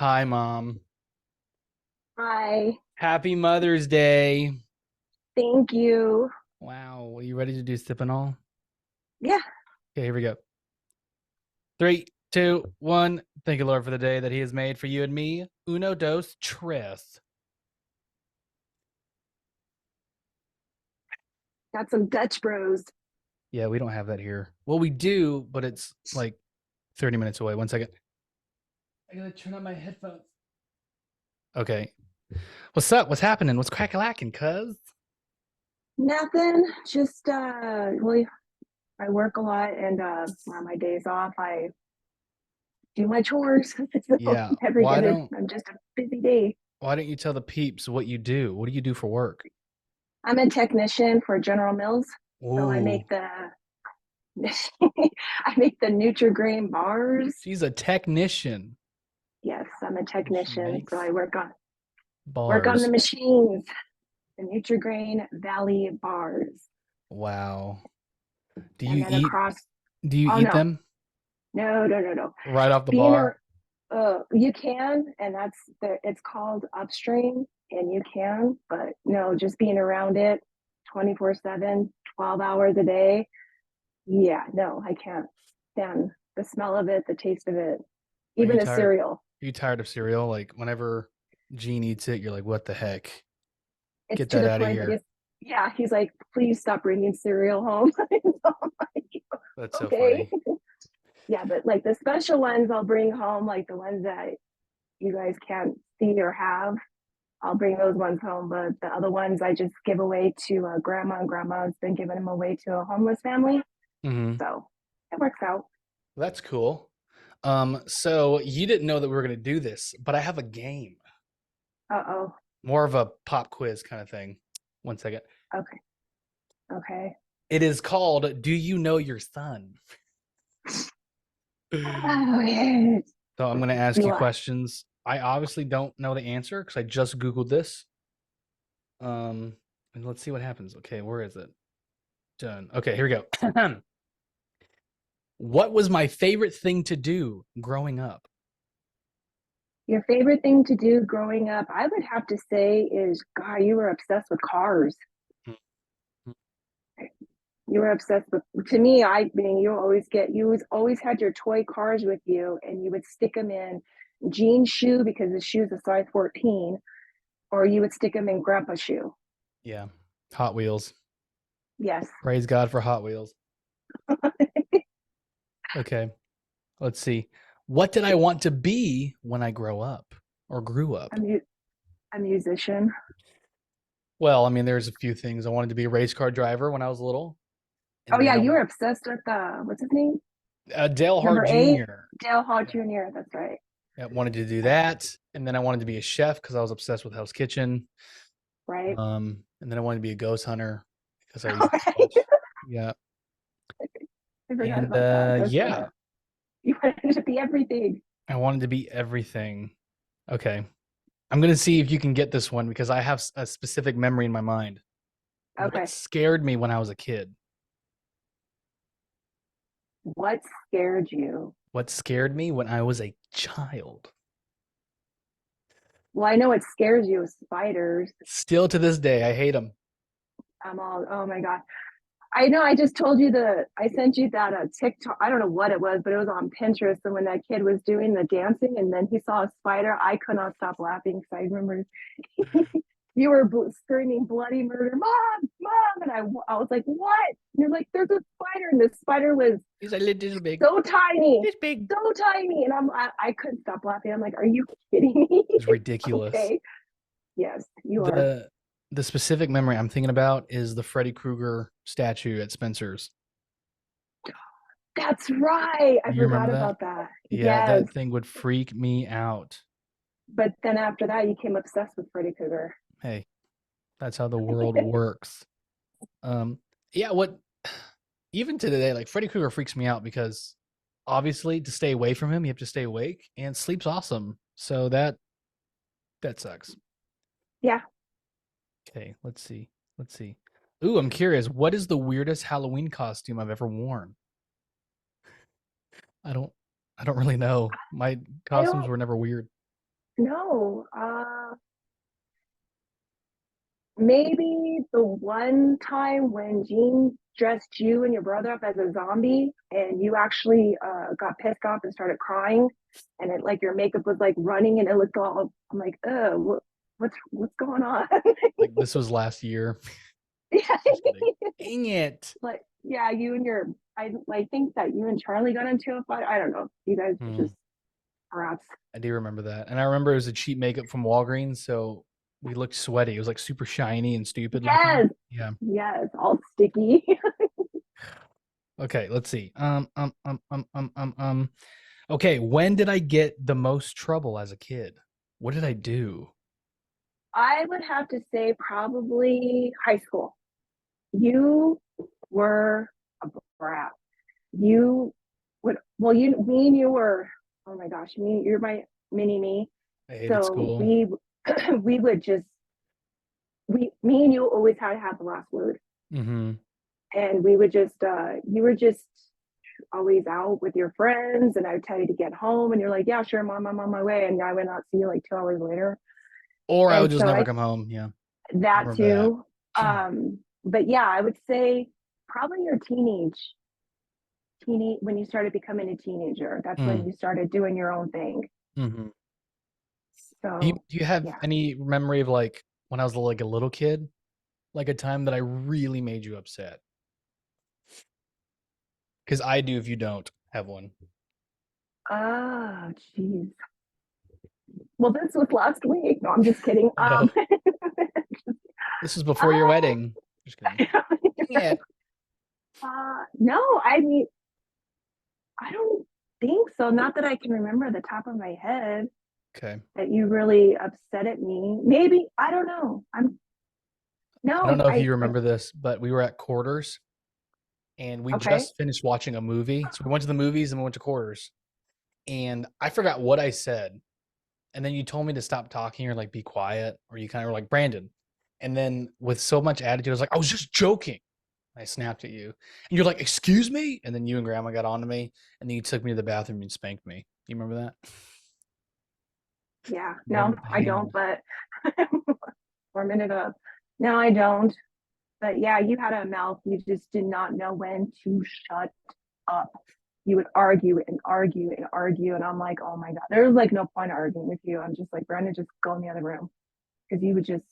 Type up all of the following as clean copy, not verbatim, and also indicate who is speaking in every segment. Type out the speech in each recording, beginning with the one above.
Speaker 1: Hi, Mom.
Speaker 2: Hi,
Speaker 1: Happy Mother's Day.
Speaker 2: thank you.
Speaker 1: Wow. Are you ready to do Sip&Awe?
Speaker 2: Yeah,
Speaker 1: Okay, here we go. Three, two, one. Thank you, Lord, for the day that He has made for you and me. Uno, dos, tres.
Speaker 2: got some Dutch Bros.
Speaker 1: Yeah, we don't have that here. Well, we do, but it's like 30 minutes away. 1 second. I gotta turn on my headphones. Okay. What's up? What's happening? What's crack-a-lacking, cuz?
Speaker 2: Nothing, just well, I work a lot and on my days off I do my chores. So
Speaker 1: Yeah.
Speaker 2: every
Speaker 1: Why
Speaker 2: day
Speaker 1: don't
Speaker 2: I'm just a busy day.
Speaker 1: why don't you tell the peeps what you do? What do you do for work?
Speaker 2: I'm a technician for General Mills, so I
Speaker 1: Ooh,
Speaker 2: make the I make the Nutri-Grain bars.
Speaker 1: she's a technician.
Speaker 2: Yes, I'm a
Speaker 1: She
Speaker 2: technician, so
Speaker 1: makes
Speaker 2: I work on the
Speaker 1: bars.
Speaker 2: machines, the Nutri-Grain Valley bars.
Speaker 1: Wow. Do
Speaker 2: And
Speaker 1: you
Speaker 2: then
Speaker 1: eat
Speaker 2: across,
Speaker 1: do you
Speaker 2: oh
Speaker 1: eat
Speaker 2: no,
Speaker 1: them
Speaker 2: no.
Speaker 1: right off the
Speaker 2: Being
Speaker 1: bar?
Speaker 2: a you can, and it's called upstream, and you can, but no, just being around it 24/7, 12 hours a day. Yeah, no, I can't stand the smell of it, the taste of it,
Speaker 1: Are you
Speaker 2: even the
Speaker 1: tired
Speaker 2: cereal.
Speaker 1: are you tired of cereal? Like whenever Gene eats it, you're like, what the heck?
Speaker 2: It's
Speaker 1: Get
Speaker 2: to
Speaker 1: that
Speaker 2: the
Speaker 1: out of
Speaker 2: point that
Speaker 1: here.
Speaker 2: he's like, please stop bringing cereal home. I'm like,
Speaker 1: That's so
Speaker 2: okay.
Speaker 1: funny.
Speaker 2: Yeah, but like the special ones I'll bring home, like the ones that you guys can't see or have, I'll bring those ones home. But the other ones I just give away to grandma, and grandma's been giving them away to a homeless family.
Speaker 1: Hmm.
Speaker 2: So it works out.
Speaker 1: That's cool. So you didn't know that we were gonna do this, but I have a game.
Speaker 2: Uh-oh.
Speaker 1: More of a pop quiz kind of thing. 1 second.
Speaker 2: Okay. Okay.
Speaker 1: It is called Do You Know Your Son?
Speaker 2: Oh, yes.
Speaker 1: So I'm gonna ask
Speaker 2: You
Speaker 1: you
Speaker 2: are.
Speaker 1: questions. I obviously don't know the answer because I just Googled this. And let's see what happens. Okay, where is it? Done. Okay, here we go. What was my favorite thing to do growing up?
Speaker 2: Your favorite thing to do growing up, I would have to say, is God, you were obsessed with cars. You were obsessed with, to me, I mean, you always had your toy cars with you, and you would stick them in Jean's shoe because the shoe's a size 14, or you would stick them in grandpa's shoe.
Speaker 1: Yeah, Hot Wheels.
Speaker 2: Yes.
Speaker 1: Praise God for Hot Wheels. Okay, let's see. What did I want to be when I grow up or grew
Speaker 2: a,
Speaker 1: up?
Speaker 2: mu- a musician.
Speaker 1: Well, I mean, there's a few things. I wanted to be a race car driver when I was little,
Speaker 2: Oh
Speaker 1: and then
Speaker 2: yeah,
Speaker 1: I
Speaker 2: you were
Speaker 1: want
Speaker 2: obsessed with what's his name?
Speaker 1: Dale Hart
Speaker 2: Number 8,
Speaker 1: Jr.
Speaker 2: Dale Hall
Speaker 1: Yeah,
Speaker 2: Jr. That's right.
Speaker 1: yeah, wanted to do that, and then I wanted to be a chef because I was obsessed with Hell's Kitchen.
Speaker 2: Right.
Speaker 1: And then I wanted to be a ghost hunter because I
Speaker 2: All
Speaker 1: used to
Speaker 2: right.
Speaker 1: watch. Yeah,
Speaker 2: I forgot
Speaker 1: and
Speaker 2: about that. That's
Speaker 1: yeah,
Speaker 2: you wanted to be everything.
Speaker 1: I wanted to be everything. Okay, I'm gonna see if you can get this one because I have a specific memory in my mind. What
Speaker 2: Okay.
Speaker 1: scared me when I was a kid?
Speaker 2: What scared you?
Speaker 1: What scared me when I was a child?
Speaker 2: Well, I know what scares you is spiders.
Speaker 1: Still to this day, I hate them.
Speaker 2: I'm all, oh my God. I know I just told you I sent you that TikTok. I don't know what it was, but it was on Pinterest. And when that kid was doing the dancing and then he saw a spider, I could not stop laughing because I remember you were screaming bloody murder, mom, mom. And I was like, what? And you're like, there's a spider. And the spider was
Speaker 1: He's a little big.
Speaker 2: so tiny,
Speaker 1: It's big.
Speaker 2: so tiny. And I couldn't stop laughing. I'm like, are you kidding me?
Speaker 1: It's ridiculous.
Speaker 2: Okay. Yes, you are.
Speaker 1: The the specific memory I'm thinking about is the Freddy Krueger statue at Spencer's.
Speaker 2: That's right. I
Speaker 1: Do you remember
Speaker 2: forgot
Speaker 1: that?
Speaker 2: about that.
Speaker 1: Yeah,
Speaker 2: Yes.
Speaker 1: that thing would freak me out.
Speaker 2: But then after that, you became obsessed with Freddy Krueger.
Speaker 1: Hey, that's how the world works. Um, yeah, what even to today, like Freddy Krueger freaks me out because obviously to stay away from him, you have to stay awake, and sleep's awesome. So that sucks.
Speaker 2: Yeah.
Speaker 1: Okay, let's see. Let's see. Ooh, I'm curious. What is the weirdest Halloween costume I've ever worn? I don't I don't really know. My
Speaker 2: I
Speaker 1: costumes
Speaker 2: don't
Speaker 1: were never weird.
Speaker 2: No, maybe the one time when Jean dressed you and your brother up as a zombie, and you actually got pissed off and started crying, and it like your makeup was like running, and it looked all. I'm like, what's going on?
Speaker 1: Like this was last year.
Speaker 2: Yeah,
Speaker 1: Just kidding. Dang it.
Speaker 2: like yeah, you and your. I think that you and Charlie got into a fight. I don't know. You guys
Speaker 1: Hmm.
Speaker 2: just perhaps.
Speaker 1: I do remember that. And I remember it was a cheap makeup from Walgreens, so we looked sweaty. It was like super shiny and stupid looking.
Speaker 2: Yes,
Speaker 1: Yeah.
Speaker 2: yes, all sticky.
Speaker 1: Okay, let's see. Okay, when did I get the most trouble as a kid? What did I do?
Speaker 2: I would have to say probably high school. You were a brat. You would, well, me and you were, oh my gosh, you're my mini me.
Speaker 1: I hated
Speaker 2: So
Speaker 1: school.
Speaker 2: we would just, me and you always had to have the last word.
Speaker 1: Mm-hmm.
Speaker 2: And we would just, you were just always out with your friends, and I would tell you to get home, and you're like, yeah, sure, mom, I'm on my way. And I would not see you like 2 hours later.
Speaker 1: Or I
Speaker 2: And
Speaker 1: would just
Speaker 2: so
Speaker 1: never
Speaker 2: I,
Speaker 1: come home. Yeah, I
Speaker 2: that
Speaker 1: remember that.
Speaker 2: too. But yeah, I would say probably your when you started becoming a teenager, that's when
Speaker 1: Mm.
Speaker 2: you started doing your own thing.
Speaker 1: Mm-hmm.
Speaker 2: So
Speaker 1: Do you have
Speaker 2: yeah.
Speaker 1: any memory of like when I was like a little kid, like a time that I really made you upset? Because I do. If you don't have one,
Speaker 2: Ah, geez. Well, this was last week. No, I'm just kidding.
Speaker 1: oh, this was before your
Speaker 2: uh,
Speaker 1: wedding. Just kidding. Yeah.
Speaker 2: no, I mean, I don't think so. Not that I can remember the top of my head
Speaker 1: Okay.
Speaker 2: that you really upset at me. Maybe I don't know. I'm
Speaker 1: I don't
Speaker 2: no,
Speaker 1: know if you remember this, but we were at Quarters and we
Speaker 2: okay.
Speaker 1: just finished watching a movie. So we went to the movies and we went to Quarters. And I forgot what I said. And then you told me to stop talking or like be quiet, or you kind of were like, Brandon. And then with so much attitude, I was like, I was just joking. I snapped at you. And you're like, excuse me? And then you and grandma got on to me. And then you took me to the bathroom and spanked me. You remember that?
Speaker 2: Yeah, no,
Speaker 1: Warm
Speaker 2: I don't,
Speaker 1: hand.
Speaker 2: but warming it up. No, I don't. But yeah, you had a mouth. You just did not know when to shut up. You would argue and argue and argue. And I'm like, oh my God. There was like no point arguing with you. I'm just like, Brandon, just go in the other room. Because you would just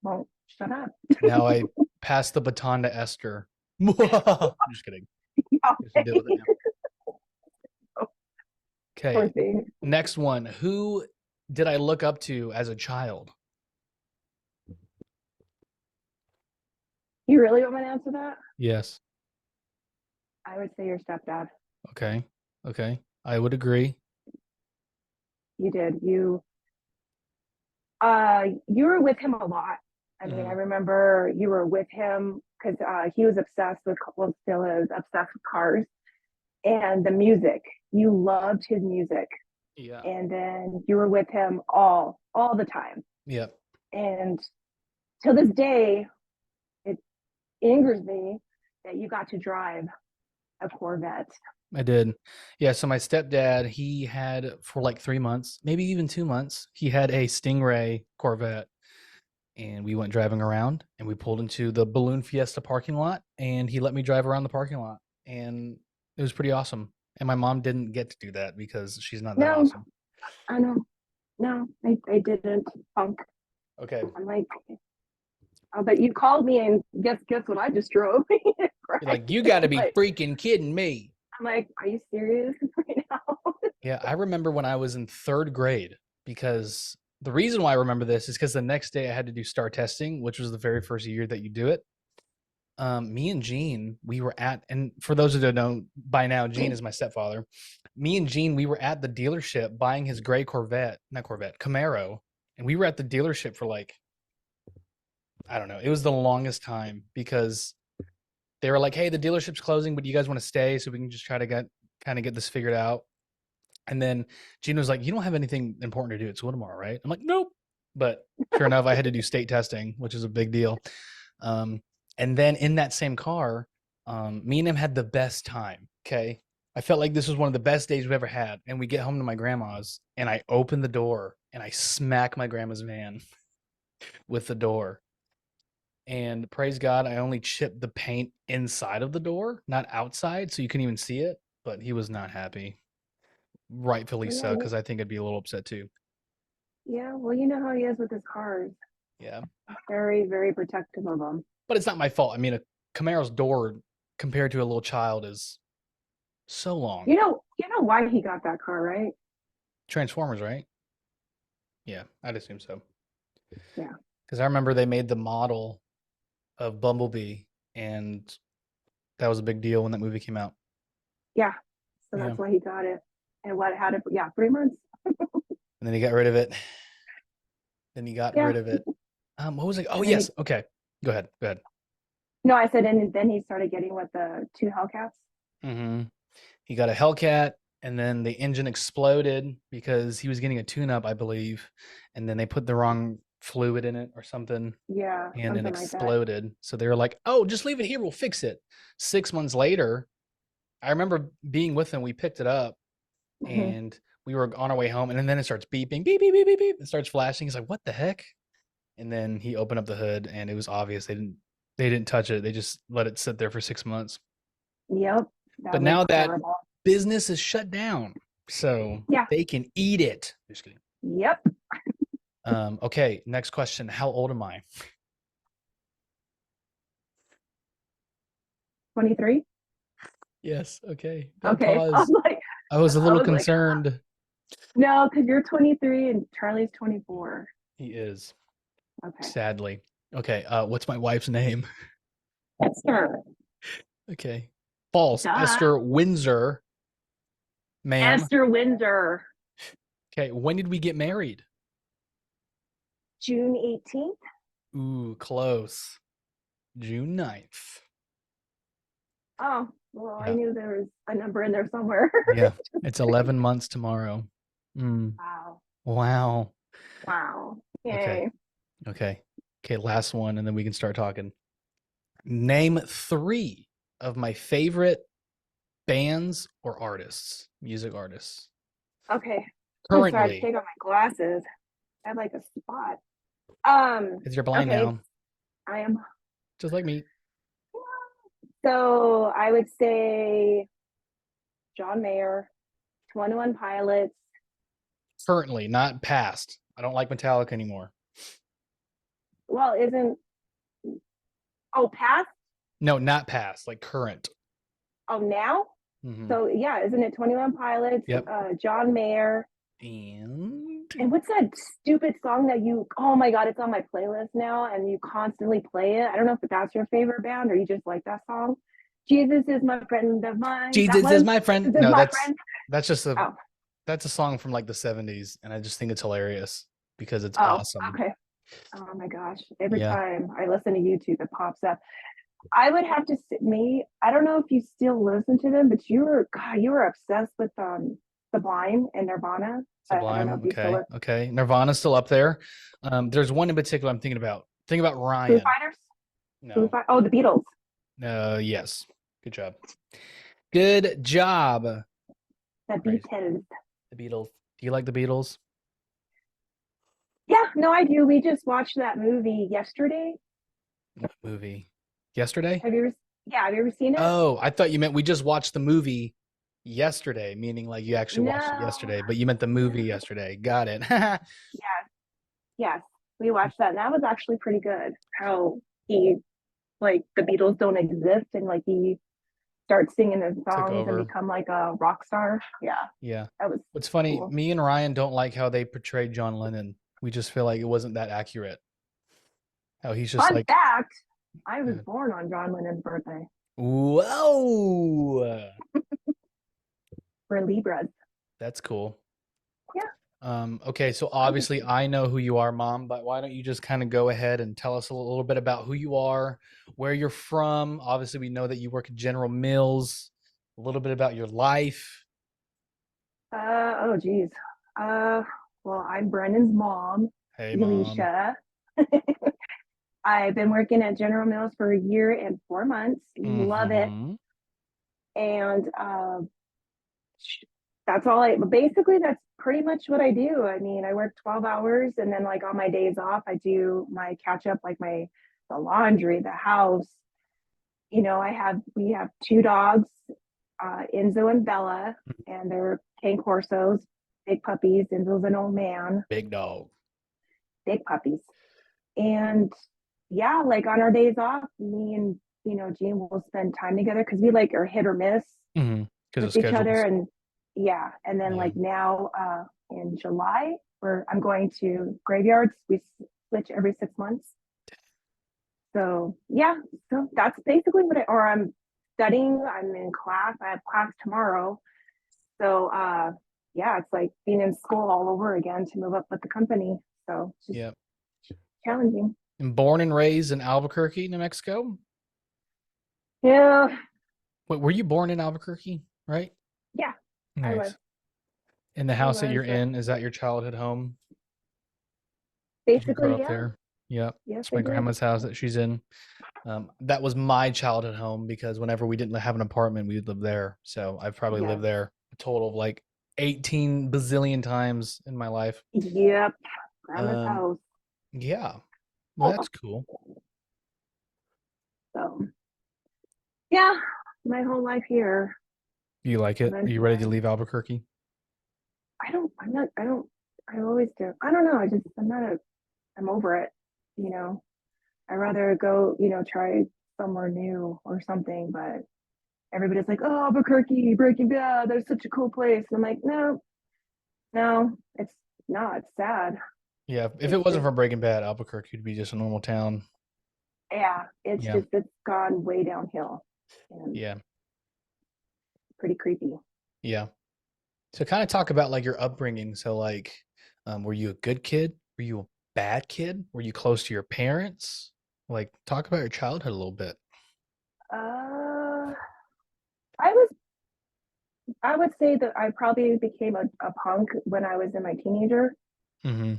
Speaker 2: won't shut up.
Speaker 1: Now I pass the baton to Esther. I'm just kidding. Just deal with it now.
Speaker 2: Poor
Speaker 1: Okay.
Speaker 2: thing.
Speaker 1: Next one. Who did I look up to as a child?
Speaker 2: You really want me to answer that?
Speaker 1: Yes.
Speaker 2: I would say your stepdad.
Speaker 1: Okay. Okay. I would agree.
Speaker 2: You did. You were with him a lot. I mean, I
Speaker 1: Mhm.
Speaker 2: remember you were with him because he was obsessed with, well, still is obsessed with cars and the music. You loved his music,
Speaker 1: Yeah.
Speaker 2: and then you were with him all the time.
Speaker 1: Yep.
Speaker 2: And till this day, it angers me that you got to drive a Corvette.
Speaker 1: I did. Yeah. So my stepdad, he had for like 3 months, maybe even 2 months, he had a Stingray Corvette. And we went driving around and we pulled into the Balloon Fiesta parking lot and he let me drive around the parking lot. And it was pretty awesome. And my mom didn't get to do that because she's not that
Speaker 2: No,
Speaker 1: awesome.
Speaker 2: I know. No, I didn't. Punk.
Speaker 1: Okay.
Speaker 2: I'm like, oh, but you called me and guess what I just drove.
Speaker 1: You're
Speaker 2: Right?
Speaker 1: like, you got to be
Speaker 2: Like,
Speaker 1: freaking kidding me.
Speaker 2: I'm like, are you serious right now?
Speaker 1: Yeah, I remember when I was in third grade because the reason why I remember this is because the next day I had to do STAR testing, which was the very first year that you do it. Me and Gene, we were at, and for those who don't know by now, Gene is my stepfather. Me and Gene, we were at the dealership buying his gray Corvette, not Corvette, Camaro. And we were at the dealership for like, I don't know, it was the longest time because they were like, hey, the dealership's closing, but you guys want to stay so we can just try to get this figured out. And then Gene was like, you don't have anything important to do at school tomorrow, right? I'm like, nope. But sure enough, I had to do state testing, which is a big deal. Um, and then in that same car, me and him had the best time. Okay. I felt like this was one of the best days we've ever had. And we get home to my grandma's, and I open the door and I smack my grandma's van with the door. And praise God, I only chipped the paint inside of the door, not outside, so you couldn't even see it. But he was not happy, rightfully
Speaker 2: Well,
Speaker 1: so, because I think I'd be a little upset too.
Speaker 2: yeah, well, you know how he is with his cars.
Speaker 1: Yeah,
Speaker 2: Very, very protective of them.
Speaker 1: but it's not my fault. I mean, a Camaro's door compared to a little child is so long.
Speaker 2: You know why he got that car, right?
Speaker 1: Transformers, right? Yeah, I'd assume so.
Speaker 2: Yeah.
Speaker 1: Because I remember they made the model of Bumblebee, and that was a big deal when that movie came out.
Speaker 2: Yeah. So
Speaker 1: Yeah,
Speaker 2: that's why he got it. And what had it, yeah, 3 months.
Speaker 1: and then he got rid of it. Then he got
Speaker 2: Yeah.
Speaker 1: rid of it. What was it? Oh
Speaker 2: And then
Speaker 1: yes. Okay, go ahead. Go ahead.
Speaker 2: no, I said, and then he started getting what the two Hellcats.
Speaker 1: Mm-hmm. He got a Hellcat, and then the engine exploded because he was getting a tune-up, I believe, and then they put the wrong fluid in it or something,
Speaker 2: Yeah,
Speaker 1: and it
Speaker 2: something like that.
Speaker 1: exploded. So they were like, "Oh, just leave it here. We'll fix it." 6 months later, I remember being with him. We picked it up,
Speaker 2: Hmm.
Speaker 1: and we were on our way home, and then it starts beeping, beep, beep, beep, beep, beep. It starts flashing. He's like, "What the heck?" And then he opened up the hood, and it was obvious they didn't touch it. They just let it sit there for 6 months.
Speaker 2: Yep.
Speaker 1: But
Speaker 2: That was
Speaker 1: now that
Speaker 2: terrible.
Speaker 1: business is shut down, so
Speaker 2: Yeah.
Speaker 1: they can eat it. Just kidding.
Speaker 2: Yep.
Speaker 1: Okay, next question. How old am I?
Speaker 2: 23.
Speaker 1: Yes. Okay. That
Speaker 2: Okay.
Speaker 1: pause. I was a
Speaker 2: I
Speaker 1: little
Speaker 2: was like,
Speaker 1: concerned.
Speaker 2: no, because you're 23 and Charlie's 24.
Speaker 1: He is,
Speaker 2: Okay.
Speaker 1: sadly. Okay. What's my wife's name?
Speaker 2: Esther.
Speaker 1: Okay. False.
Speaker 2: Duh.
Speaker 1: Esther Windsor, ma'am.
Speaker 2: Esther Windsor.
Speaker 1: Okay. When did we get married?
Speaker 2: June 18th.
Speaker 1: Ooh, close. June 9th.
Speaker 2: Oh, well, I
Speaker 1: Yeah.
Speaker 2: knew there was a number in there somewhere.
Speaker 1: Yeah. It's 11 months tomorrow. Mm.
Speaker 2: Wow.
Speaker 1: Wow.
Speaker 2: Wow.
Speaker 1: Okay.
Speaker 2: Yay.
Speaker 1: Okay. Okay. Last one, and then we can start talking. Name three of my favorite bands or artists, music artists.
Speaker 2: Okay. I'm sorry, I have to
Speaker 1: Currently,
Speaker 2: take off my glasses. I have like a spot.
Speaker 1: because you're blind
Speaker 2: Okay.
Speaker 1: now,
Speaker 2: I am.
Speaker 1: just like me.
Speaker 2: So I would say John Mayer, 21 Pilots.
Speaker 1: Currently, not past. I don't like Metallica anymore.
Speaker 2: Well, isn't, oh, past?
Speaker 1: No, not past, like current.
Speaker 2: Oh, now?
Speaker 1: Hmm.
Speaker 2: So yeah, isn't it 21 Pilots,
Speaker 1: Yep.
Speaker 2: John Mayer?
Speaker 1: And
Speaker 2: And what's that stupid song that you, oh my God, it's on my playlist now and you constantly play it? I don't know if that's your favorite band or you just like that song. Jesus is my friend of mine. That
Speaker 1: Jesus is
Speaker 2: one?
Speaker 1: my friend.
Speaker 2: Jesus is
Speaker 1: No,
Speaker 2: my
Speaker 1: that's
Speaker 2: friend.
Speaker 1: that's just a
Speaker 2: Oh,
Speaker 1: that's a song from like the 70s, and I just think it's hilarious because it's
Speaker 2: oh,
Speaker 1: awesome.
Speaker 2: okay. Oh my gosh. Every
Speaker 1: Yeah.
Speaker 2: time I listen to YouTube, it pops up. I would have to say me. I don't know if you still listen to them, but you were obsessed with Sublime and Nirvana. I don't know
Speaker 1: Sublime.
Speaker 2: if you still
Speaker 1: Okay.
Speaker 2: listen.
Speaker 1: Okay. Nirvana's still up there. There's one in particular I'm thinking about. Think about
Speaker 2: Foo
Speaker 1: Ryan.
Speaker 2: Fighters?
Speaker 1: No.
Speaker 2: Oh, the Beatles.
Speaker 1: Yes. Good job. Good job.
Speaker 2: The
Speaker 1: Praise
Speaker 2: Beatles.
Speaker 1: the Beatles. Do you like the Beatles?
Speaker 2: Yeah, no, I do. We just watched that movie yesterday.
Speaker 1: What movie? Yesterday?
Speaker 2: Have you ever? Yeah, have you ever seen it?
Speaker 1: Oh, I thought you meant we just watched the movie yesterday, meaning like you actually watched it
Speaker 2: No,
Speaker 1: yesterday, but you meant the movie
Speaker 2: no.
Speaker 1: yesterday. Got it.
Speaker 2: Yes, yes. We watched that, and that was actually pretty good. How he like the Beatles don't exist, and like he starts singing his
Speaker 1: Took
Speaker 2: songs and
Speaker 1: over.
Speaker 2: become like a rock star. Yeah,
Speaker 1: Yeah.
Speaker 2: that was
Speaker 1: What's funny,
Speaker 2: cool.
Speaker 1: me and Ryan don't like how they portrayed John Lennon. We just feel like it wasn't that accurate. How he's just
Speaker 2: Fun
Speaker 1: like,
Speaker 2: fact: I was
Speaker 1: uh,
Speaker 2: born on John Lennon's birthday.
Speaker 1: whoa.
Speaker 2: We're Libras.
Speaker 1: That's cool.
Speaker 2: Yeah,
Speaker 1: Okay, so
Speaker 2: I just
Speaker 1: obviously I know who you are, Mom, but why don't you just kind of go ahead and tell us a little bit about who you are, where you're from? Obviously, we know that you work at General Mills, a little bit about your life.
Speaker 2: oh geez. Uh well, I'm Brennan's mom,
Speaker 1: Hey, Mom.
Speaker 2: Elesha. I've been working at General Mills for a year and 4 months. Love it.
Speaker 1: Mm-hmm.
Speaker 2: And That's all I, basically, that's pretty much what I do. I mean, I work 12 hours and then like on my days off, I do my catch up, like the laundry, the house. We have two dogs, Enzo and Bella, and they're cane corsos, big puppies. Enzo's an old man,
Speaker 1: Big dog.
Speaker 2: big puppies. And yeah, like on our days off, me and, Gene will spend time together because we like are hit or miss
Speaker 1: Mm-hmm. Because of
Speaker 2: with each other.
Speaker 1: schedules.
Speaker 2: And yeah, and then
Speaker 1: Yeah.
Speaker 2: like now in July, where I'm going to graveyards, we switch every 6 months. So yeah, so that's basically or I'm studying, I'm in class, I have class tomorrow. So yeah, it's like being in school all over again to move up with the company. So it's just
Speaker 1: Yeah.
Speaker 2: challenging.
Speaker 1: And born and raised in Albuquerque, New Mexico.
Speaker 2: Yeah,
Speaker 1: Wait, were you born in Albuquerque? Right.
Speaker 2: yeah, I was.
Speaker 1: Nice. In the
Speaker 2: I
Speaker 1: house that
Speaker 2: was
Speaker 1: you're in, is that your childhood home? Did you grow
Speaker 2: basically,
Speaker 1: up
Speaker 2: yeah.
Speaker 1: there? Yep.
Speaker 2: Yes,
Speaker 1: It's
Speaker 2: I
Speaker 1: my
Speaker 2: did.
Speaker 1: grandma's house that she's in. That was my childhood home because whenever we didn't have an apartment, we would live there. So I've probably lived
Speaker 2: Yes.
Speaker 1: there a total of like 18 bazillion times in my life.
Speaker 2: Yep. Grandma's
Speaker 1: Um,
Speaker 2: house.
Speaker 1: yeah, well, that's cool.
Speaker 2: So yeah, my whole life here.
Speaker 1: You like it? Are you
Speaker 2: Eventually,
Speaker 1: ready to leave Albuquerque?
Speaker 2: I don't. I'm not. I don't. I always do. I don't know. I just. I'm not a. I'm over it. You know. I'd rather go. Try somewhere new or something. But everybody's like, "Oh, Albuquerque, Breaking Bad. That's such a cool place." And I'm like, no, no, it's not. It's sad.
Speaker 1: Yeah, if it
Speaker 2: It's
Speaker 1: wasn't
Speaker 2: just.
Speaker 1: for Breaking Bad, Albuquerque would be just a normal town.
Speaker 2: Yeah.
Speaker 1: Yeah,
Speaker 2: It's gone way downhill, and
Speaker 1: yeah,
Speaker 2: pretty creepy.
Speaker 1: yeah. So kind of talk about like your upbringing. So like, were you a good kid? Were you a bad kid? Were you close to your parents? Like, talk about your childhood a little bit.
Speaker 2: Uh, I was I would say that I probably became a punk when I was in my teenager.
Speaker 1: Mm-hmm.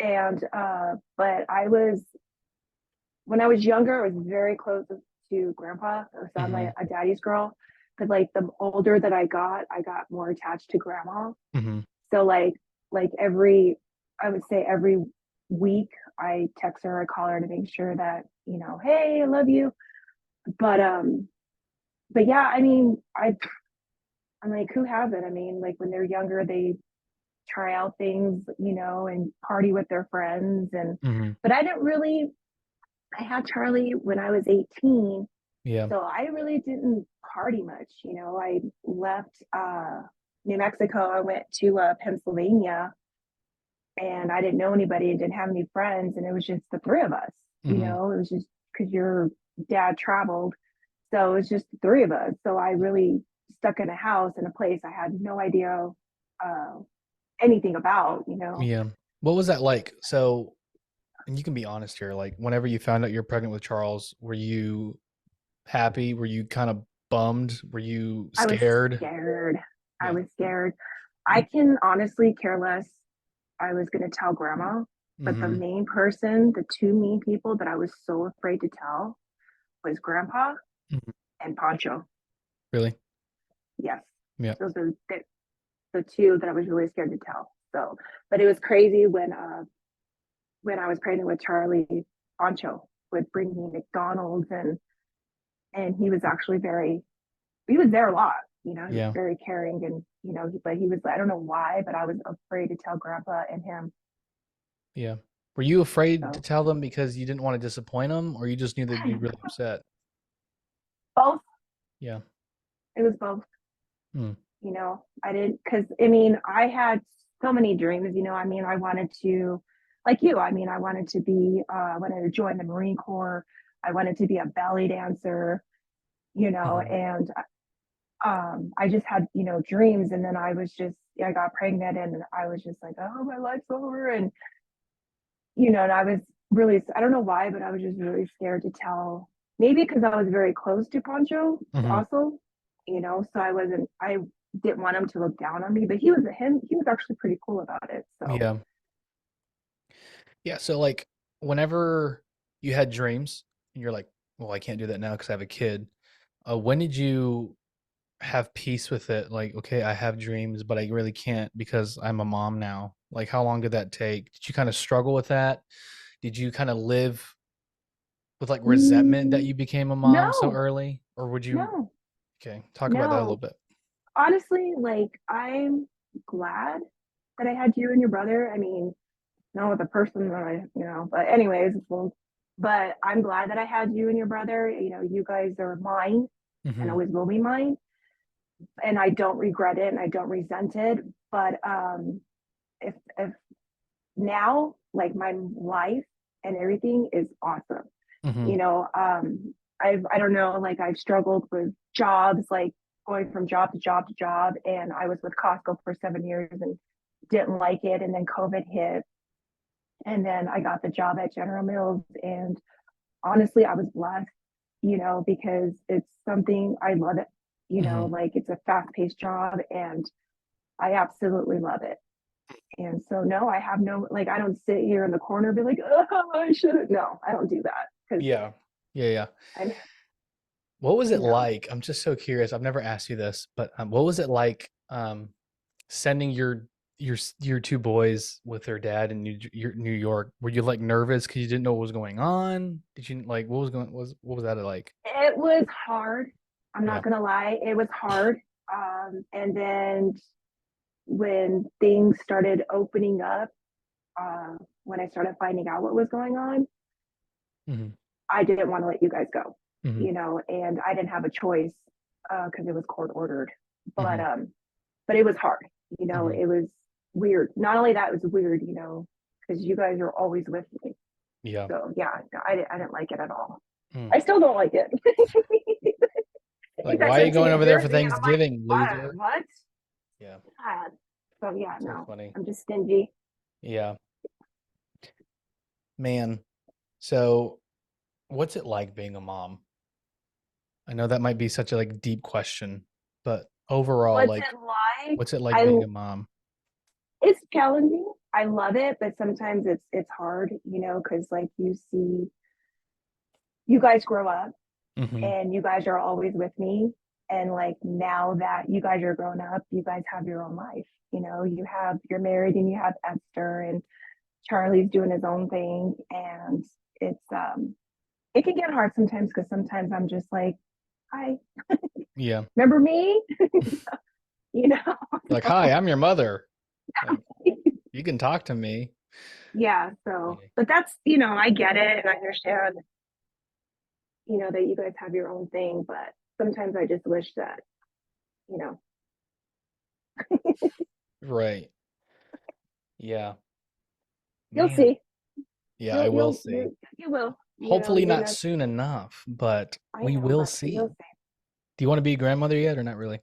Speaker 2: And but I was when I was younger, I was very close to grandpa. So I'm
Speaker 1: Mm-hmm.
Speaker 2: like a daddy's girl. But like the older that I got more attached to grandma.
Speaker 1: Mm-hmm.
Speaker 2: So like I would say every week I text her, I call her to make sure that, hey, I love you. But but yeah, I mean, I'm like, who hasn't? I mean, like when they're younger, they try out things, and party with their friends.
Speaker 1: Mm-hmm.
Speaker 2: But I had Charlie when I was 18.
Speaker 1: Yeah.
Speaker 2: So I really didn't party much. I left New Mexico. I went to Pennsylvania and I didn't know anybody and didn't have any friends. And it was just the three of us,
Speaker 1: Mm-hmm.
Speaker 2: it was just because your dad traveled. So it was just the three of us. So I really stuck in a house in a place I had no idea uh, anything about.
Speaker 1: Yeah. What was that like? So, and you can be honest here. Like, whenever you found out you're pregnant with Charles, were you happy? Were you kind of bummed? Were you
Speaker 2: I was
Speaker 1: scared?
Speaker 2: scared. I
Speaker 1: Yeah.
Speaker 2: was scared. I can honestly care less. I was going to tell grandma, but the
Speaker 1: Mm-hmm.
Speaker 2: main person, the two main people that I was so afraid to tell was grandpa
Speaker 1: Mm-hmm.
Speaker 2: and Pancho.
Speaker 1: Really?
Speaker 2: Yes.
Speaker 1: Yeah.
Speaker 2: Those are the two that I was really scared to tell. So, but it was crazy when I was pregnant with Charlie, Pancho would bring me McDonald's and he was there a lot. He was
Speaker 1: Yeah.
Speaker 2: very caring and but he was I don't know why, but I was afraid to tell grandpa and him.
Speaker 1: Yeah. Were you afraid to
Speaker 2: So
Speaker 1: tell them because you didn't want to disappoint them, or you just knew they'd be really upset?
Speaker 2: both.
Speaker 1: Yeah.
Speaker 2: It was both.
Speaker 1: Hmm.
Speaker 2: I didn't because I mean I had so many dreams. I mean I wanted to like you. I mean I wanted to be I wanted to join the Marine Corps. I wanted to be a ballet dancer.
Speaker 1: Hmm.
Speaker 2: And I just had dreams, and then I got pregnant, and I was just like, oh, my life's over, and I was really I don't know why, but I was just really scared to tell. Maybe because I was very close to Pancho,
Speaker 1: Hmm.
Speaker 2: also, so I didn't want him to look down on me, but he was actually pretty cool about it. So
Speaker 1: Yeah. Yeah. So, like, whenever you had dreams and you're like, well, I can't do that now because I have a kid. When did you have peace with it? Like, okay, I have dreams, but I really can't because I'm a mom now. Like, how long did that take? Did you kind of struggle with that? Did you kind of live with like resentment that
Speaker 2: Mm,
Speaker 1: you became a mom so
Speaker 2: no,
Speaker 1: early? Or would you,
Speaker 2: no,
Speaker 1: okay, talk about that a little
Speaker 2: no.
Speaker 1: bit.
Speaker 2: Honestly, like I'm glad that I had you and your brother. I mean, not with the person that but anyways, well, but I'm glad that I had you and your brother. You guys are mine and
Speaker 1: Hmm.
Speaker 2: always will be mine. And I don't regret it and I don't resent it. But if now, like my life and everything is awesome.
Speaker 1: Hmm.
Speaker 2: You know, I don't know, like I've struggled with jobs, like going from job to job to job, and I was with Costco for 7 years and didn't like it, and then COVID hit, and then I got the job at General Mills, and honestly, I was blessed, because it's something I love it.
Speaker 1: Hmm.
Speaker 2: Like it's a fast paced job, and I absolutely love it. And so, no, I have no, like, I don't sit here in the corner and be like, oh, I shouldn't. No, I don't do that because
Speaker 1: Yeah. Yeah. Yeah.
Speaker 2: I'm,
Speaker 1: What was it
Speaker 2: no,
Speaker 1: like? I'm just so curious. I've never asked you this, but what was it like sending your two boys with their dad in New York? Were you like nervous because you didn't know what was going on? Did you like what was that like?
Speaker 2: it was hard. I'm
Speaker 1: Yeah.
Speaker 2: not going to lie. It was hard. And then when things started opening up, when I started finding out what was going on,
Speaker 1: Hmm.
Speaker 2: I didn't want to let you guys go,
Speaker 1: Hmm.
Speaker 2: and I didn't have a choice because it was court ordered. But
Speaker 1: Hmm.
Speaker 2: um, but it was hard.
Speaker 1: Hmm.
Speaker 2: It was weird. Not only that, it was weird. Because you guys are always with me.
Speaker 1: Yeah.
Speaker 2: So yeah, I didn't like it at all.
Speaker 1: Mm.
Speaker 2: I still don't like it.
Speaker 1: Like,
Speaker 2: You guys
Speaker 1: why are you
Speaker 2: sent to
Speaker 1: going
Speaker 2: New
Speaker 1: over there for
Speaker 2: Jersey, and I'm like,
Speaker 1: Thanksgiving, loser?
Speaker 2: what?
Speaker 1: Yeah.
Speaker 2: God. So yeah,
Speaker 1: So
Speaker 2: no,
Speaker 1: funny.
Speaker 2: I'm just stingy.
Speaker 1: Yeah. Man. So, what's it like being a mom? I know that might be such a like deep question, but overall,
Speaker 2: What's
Speaker 1: like,
Speaker 2: it like?
Speaker 1: what's it like
Speaker 2: I
Speaker 1: being a mom?
Speaker 2: It's challenging. I love it, but sometimes it's hard, because like you see you guys grow up
Speaker 1: Hmm.
Speaker 2: and you guys are always with me. And like now that you guys are grown up, you guys have your own life. You're married and you have Esther and Charlie's doing his own thing. And it can get hard sometimes because sometimes I'm just like, hi,
Speaker 1: Yeah.
Speaker 2: remember me? you know?
Speaker 1: Like, hi, I'm your mother. Like, you can talk to me.
Speaker 2: Yeah. So,
Speaker 1: Yeah.
Speaker 2: but that's, I get it and I understand, that you guys have your own thing, but sometimes I just wish that, you know,
Speaker 1: Right. Yeah.
Speaker 2: you'll
Speaker 1: Man.
Speaker 2: see.
Speaker 1: Yeah, I will see.
Speaker 2: You will.
Speaker 1: Hopefully
Speaker 2: You're
Speaker 1: not
Speaker 2: not.
Speaker 1: soon enough, but
Speaker 2: I
Speaker 1: we
Speaker 2: know,
Speaker 1: will
Speaker 2: but you'll
Speaker 1: see.
Speaker 2: see.
Speaker 1: Do you want to be a grandmother yet or not really?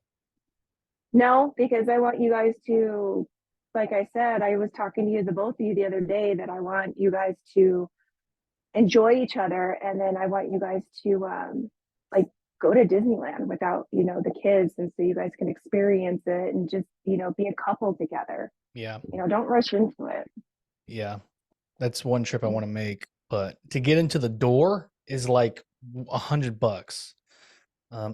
Speaker 2: No, because I want you guys to, like I said, I was talking to you, the both of you, the other day, that I want you guys to enjoy each other, and then I want you guys to like go to Disneyland without the kids, and so you guys can experience it and just be a couple together.
Speaker 1: Yeah.
Speaker 2: Don't rush into it.
Speaker 1: Yeah. That's one trip I want to make, but to get into the door is like $100.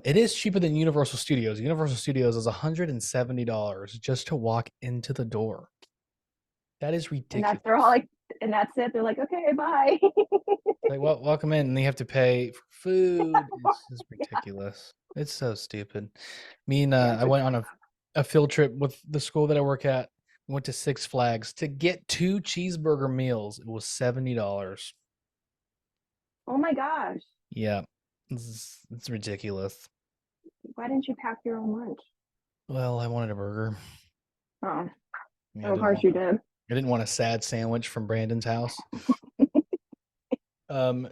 Speaker 1: It is cheaper than Universal Studios. Universal Studios is $170 just to walk into the door. That is
Speaker 2: And that's they're all
Speaker 1: ridiculous.
Speaker 2: like, and that's it. They're like, okay, bye.
Speaker 1: Like, well, welcome in, and you have to pay for food. It's just ridiculous. It's so stupid. Me and
Speaker 2: Yes,
Speaker 1: I
Speaker 2: it's
Speaker 1: went on a field trip with the school that I work at. We went to Six Flags to get two cheeseburger meals. It was $70.
Speaker 2: oh my gosh.
Speaker 1: Yeah, it's ridiculous.
Speaker 2: Why didn't you pack your own lunch?
Speaker 1: Well, I wanted a burger.
Speaker 2: Oh,
Speaker 1: Yeah,
Speaker 2: of course you did.
Speaker 1: I didn't want a sad sandwich from Brandon's house.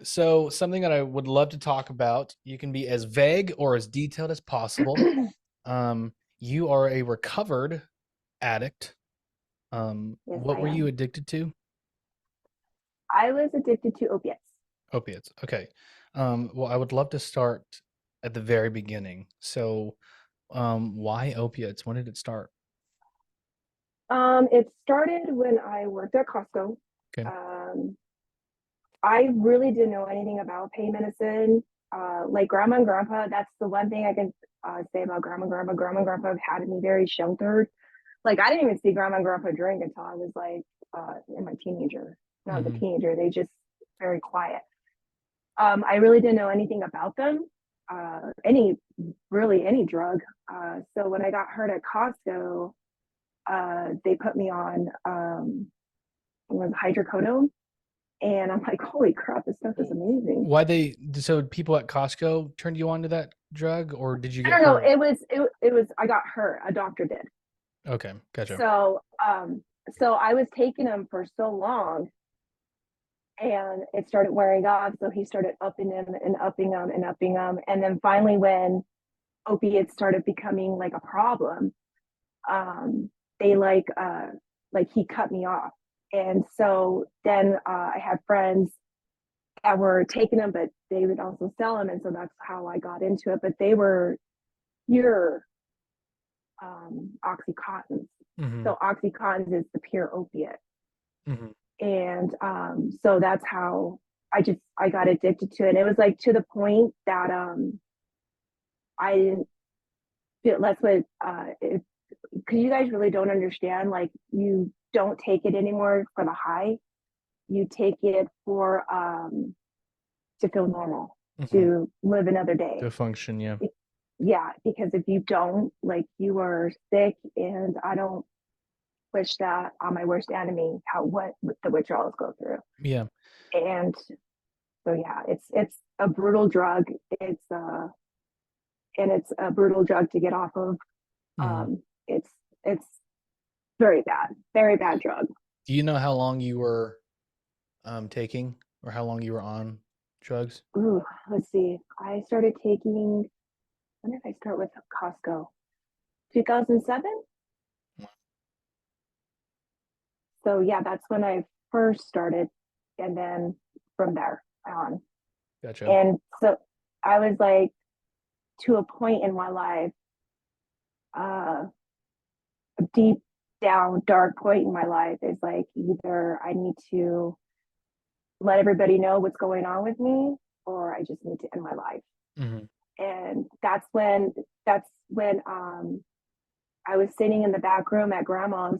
Speaker 1: So something that I would love to talk about, you can be as vague or as detailed as possible. You are a recovered addict.
Speaker 2: Yes,
Speaker 1: What
Speaker 2: I
Speaker 1: were you
Speaker 2: am.
Speaker 1: addicted to?
Speaker 2: I was addicted to opiates.
Speaker 1: Opiates. Okay. Well, I would love to start at the very beginning. So, why opiates? When did it start?
Speaker 2: It started when I worked at Costco.
Speaker 1: Okay.
Speaker 2: Um, I really didn't know anything about pain medicine. like grandma and grandpa, that's the one thing I can say about grandma and grandpa. Grandma and grandpa have had me very sheltered. Like I didn't even see grandma and grandpa drink until I was like in my teenager. Not the
Speaker 1: Mm-hmm.
Speaker 2: teenager, they just very quiet. I really didn't know anything about them, any really any drug. So when I got hurt at Costco, they put me on was hydrocodone, and I'm like, holy crap, this stuff is amazing.
Speaker 1: Why they so people at Costco turned you on to that drug, or did you
Speaker 2: I
Speaker 1: get
Speaker 2: don't know.
Speaker 1: hurt?
Speaker 2: It was I got hurt. A doctor did.
Speaker 1: Okay, gotcha.
Speaker 2: So so I was taking them for so long, and it started wearing off. So he started upping them and upping them and upping them, and then finally when opiates started becoming like a problem, they like he cut me off. And so then I had friends that were taking them, but they would also sell them, and so that's how I got into it. But they were pure oxycontins.
Speaker 1: Mm-hmm.
Speaker 2: So oxycontin is the pure opiate,
Speaker 1: Mm-hmm.
Speaker 2: and so that's how I got addicted to it. And it was like to the point that I didn't feel that's what because you guys really don't understand. Like you don't take it anymore for the high. You take it for to feel normal,
Speaker 1: Mm-hmm.
Speaker 2: to live another day.
Speaker 1: To function, yeah.
Speaker 2: Yeah, because if you don't, like you are sick, and I don't wish that on my worst enemy how what the withdrawals go through.
Speaker 1: Yeah.
Speaker 2: And so yeah, it's a brutal drug. It's and it's a brutal drug to get off of.
Speaker 1: Mm-hmm.
Speaker 2: It's very bad drug.
Speaker 1: Do you know how long you were taking or how long you were on drugs?
Speaker 2: Ooh, let's see. I started taking. When did I start with Costco? 2007. So yeah, that's when I first started, and then from there on.
Speaker 1: Gotcha.
Speaker 2: And so I was like to a point in my life, uh, a deep down dark point in my life is like either I need to let everybody know what's going on with me, or I just need to end my life.
Speaker 1: Mm-hmm.
Speaker 2: And that's when I was sitting in the back room at grandma's,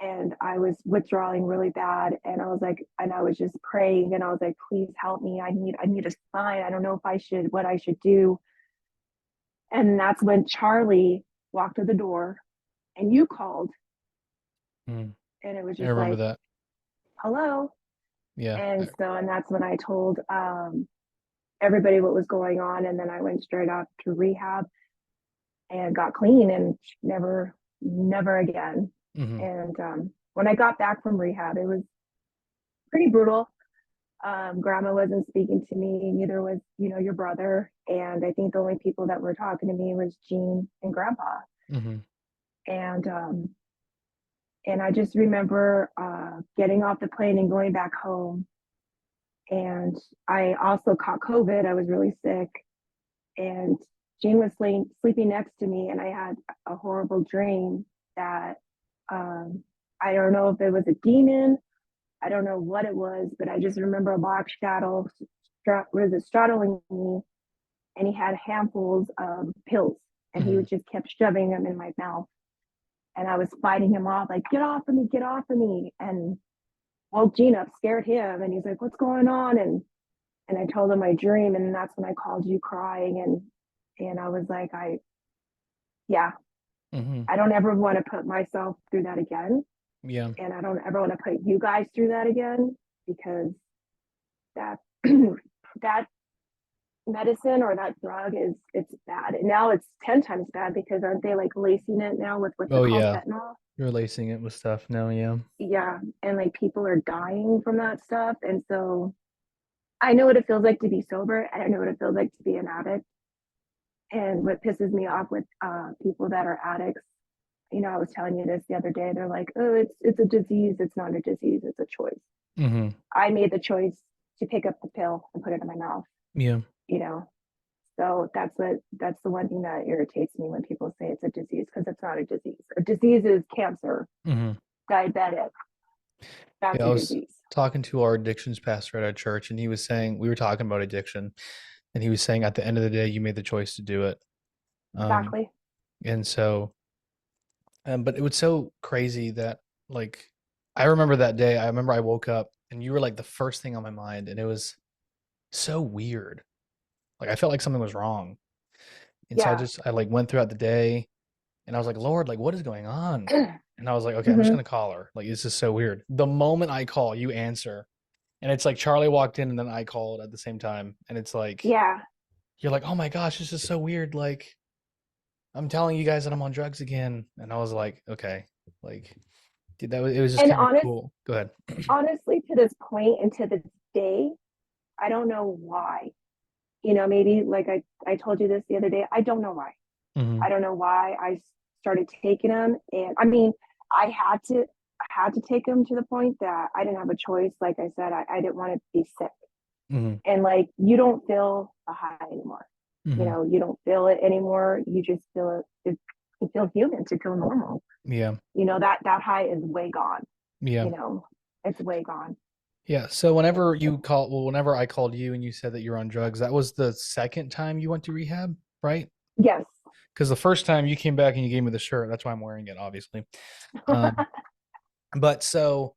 Speaker 2: and I was withdrawing really bad, and I was like, and I was just praying, and I was like, please help me. I need a sign. I don't know if I should what I should do. And that's when Charlie walked to the door, and you called,
Speaker 1: Mm-hmm.
Speaker 2: and it was
Speaker 1: I
Speaker 2: just
Speaker 1: remember
Speaker 2: like,
Speaker 1: that.
Speaker 2: hello.
Speaker 1: Yeah.
Speaker 2: And that's when I told everybody what was going on, and then I went straight off to rehab and got clean, and never again.
Speaker 1: Mm-hmm.
Speaker 2: And when I got back from rehab, it was pretty brutal. Grandma wasn't speaking to me, neither was your brother, and I think the only people that were talking to me was Jean and Grandpa.
Speaker 1: Mm-hmm.
Speaker 2: And I just remember getting off the plane and going back home. And I also caught COVID. I was really sick, and Jean was sleeping next to me, and I had a horrible dream that um, I don't know if it was a demon. I don't know what it was, but I just remember a black shadow was straddling me, and he had handfuls of pills, and he
Speaker 1: Mm-hmm.
Speaker 2: would just kept shoving them in my mouth, and I was fighting him off, like get off of me, and woke Gene up, scared him, and he's like, what's going on? And I told him my dream, and that's when I called you crying, and I was like, yeah,
Speaker 1: Mm-hmm.
Speaker 2: I don't ever want to put myself through that again,
Speaker 1: Yeah.
Speaker 2: and I don't ever want to put you guys through that again, because that that medicine or that drug is it's bad. And now it's 10 times bad, because aren't they like lacing it now with what's it
Speaker 1: Oh
Speaker 2: called,
Speaker 1: yeah.
Speaker 2: fentanyl?
Speaker 1: You're lacing it with stuff now, yeah.
Speaker 2: Yeah, and like people are dying from that stuff, and so I know what it feels like to be sober, and I know what it feels like to be an addict. And what pisses me off with people that are addicts, I was telling you this the other day, they're like, oh, it's a disease. It's not a disease, it's a choice.
Speaker 1: Mm-hmm.
Speaker 2: I made the choice to pick up the pill and put it in my mouth,
Speaker 1: Yeah.
Speaker 2: you know so that's the one thing that irritates me when people say it's a disease, because it's not a disease. A disease is cancer,
Speaker 1: Mm-hmm.
Speaker 2: diabetic. That's
Speaker 1: Yeah, I
Speaker 2: a
Speaker 1: was
Speaker 2: disease.
Speaker 1: talking to our addictions pastor at our church, and he was saying we were talking about addiction, and he was saying at the end of the day, you made the choice to do it. Um,
Speaker 2: Exactly.
Speaker 1: and so, but it was so crazy that like I remember that day. I remember I woke up and you were like the first thing on my mind, and it was so weird. Like I felt like something was wrong, and so
Speaker 2: Yeah.
Speaker 1: I like went throughout the day, and I was like, Lord, like what is going on? And I was like, okay, I'm just
Speaker 2: Hmm.
Speaker 1: gonna call her. Like this is so weird. The moment I call, you answer, and it's like Charlie walked in, and then I called at the same time, and it's like
Speaker 2: Yeah.
Speaker 1: you're like, oh my gosh, this is so weird. Like I'm telling you guys that I'm on drugs again, and I was like, okay, like dude, it was just
Speaker 2: And
Speaker 1: kind of cool. Go ahead.
Speaker 2: honestly, to this point and to this day, I don't know why. Maybe like I told you this the other day. I don't know why.
Speaker 1: Hmm.
Speaker 2: I don't know why I started taking them. And I mean, I had to take them to the point that I didn't have a choice. Like I said, I didn't want to be sick.
Speaker 1: Hmm.
Speaker 2: And like you don't feel a high anymore.
Speaker 1: Hmm.
Speaker 2: You don't feel it anymore. You just feel it to feel human, to feel normal.
Speaker 1: Yeah.
Speaker 2: That high is way gone.
Speaker 1: Yeah.
Speaker 2: You know, it's way gone.
Speaker 1: Yeah. So
Speaker 2: And
Speaker 1: whenever I called you and you said that you're on drugs, that was the second time you went to rehab, right?
Speaker 2: yes.
Speaker 1: Because the first time you came back and you gave me the shirt, that's why I'm wearing it, obviously. Um, but so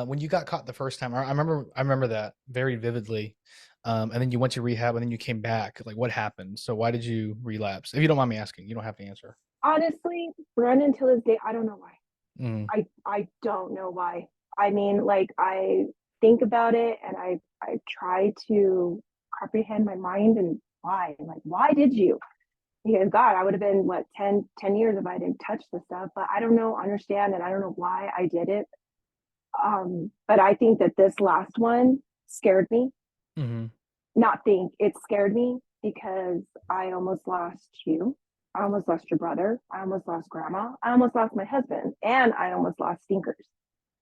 Speaker 1: when you got caught the first time, I remember that very vividly. And then you went to rehab and then you came back. Like what happened? So why did you relapse? If you don't mind me asking, you don't have to answer.
Speaker 2: Honestly, run until this day, I don't know why.
Speaker 1: Mm,
Speaker 2: I don't know why. I mean, like I think about it and I try to comprehend my mind and why. Like, why did you? Because God, I would have been what 10 years if I didn't touch the stuff, but I don't know, understand, and I don't know why I did it. But I think that this last one scared me.
Speaker 1: mm,
Speaker 2: Not think it scared me because I almost lost you. I almost lost your brother. I almost lost grandma. I almost lost my husband, and I almost lost Stinkers.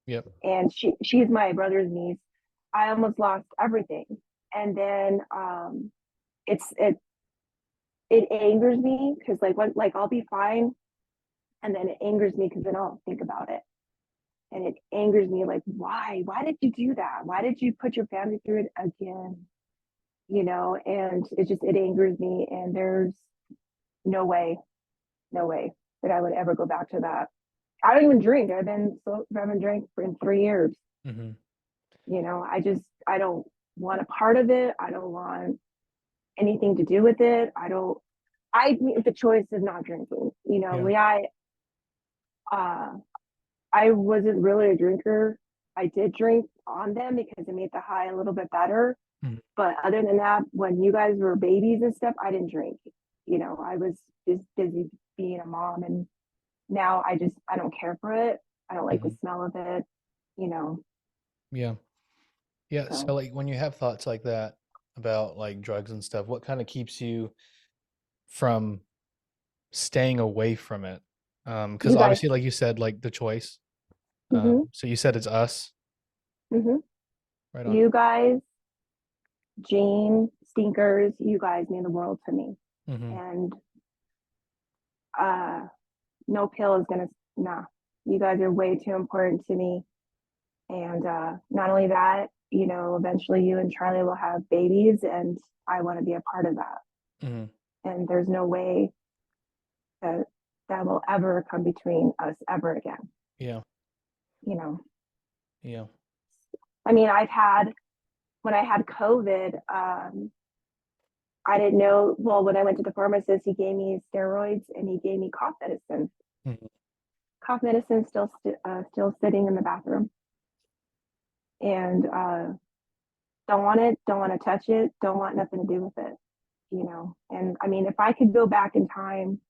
Speaker 1: yep.
Speaker 2: And she's my brother's niece. I almost lost everything, and then it's it angers me because like I'll be fine, and then it angers me because then I'll think about it, and it angers me like why did you do that? Why did you put your family through it again? And it angers me, and there's no way, no way that I would ever go back to that. I don't even drink. I haven't drank for in 3 years.
Speaker 1: Hmm.
Speaker 2: I don't want a part of it. I don't want anything to do with it. I make the choice of not drinking.
Speaker 1: Yeah.
Speaker 2: Uh, I wasn't really a drinker. I did drink on them because it made the high a little bit better.
Speaker 1: Mhm.
Speaker 2: But other than that, when you guys were babies and stuff, I didn't drink. I was just busy being a mom, and now I don't care for it. I don't like the
Speaker 1: Mhm.
Speaker 2: smell of it, you know.
Speaker 1: Yeah. Yeah.
Speaker 2: So
Speaker 1: So like when you have thoughts like that about like drugs and stuff, what kind of keeps you from staying away from it? Because
Speaker 2: you guys,
Speaker 1: obviously, like you said, like the choice.
Speaker 2: mm-hmm,
Speaker 1: So you said it's us,
Speaker 2: mm-hmm.
Speaker 1: right on.
Speaker 2: You guys, Gene, Stinkers, you guys mean the world to me.
Speaker 1: Hmm.
Speaker 2: And uh no pill is gonna nah. You guys are way too important to me. And not only that, eventually you and Charlie will have babies, and I want to be a part of that.
Speaker 1: Hmm.
Speaker 2: And there's no way that that will ever come between us ever again.
Speaker 1: Yeah.
Speaker 2: You know,
Speaker 1: Yeah.
Speaker 2: I mean, when I had COVID, I didn't know. Well, when I went to the pharmacist, he gave me steroids and he gave me cough medicine.
Speaker 1: Hmm.
Speaker 2: Cough medicine still sitting in the bathroom, and don't want it, don't want to touch it, don't want nothing to do with it. And I mean, if I could go back in time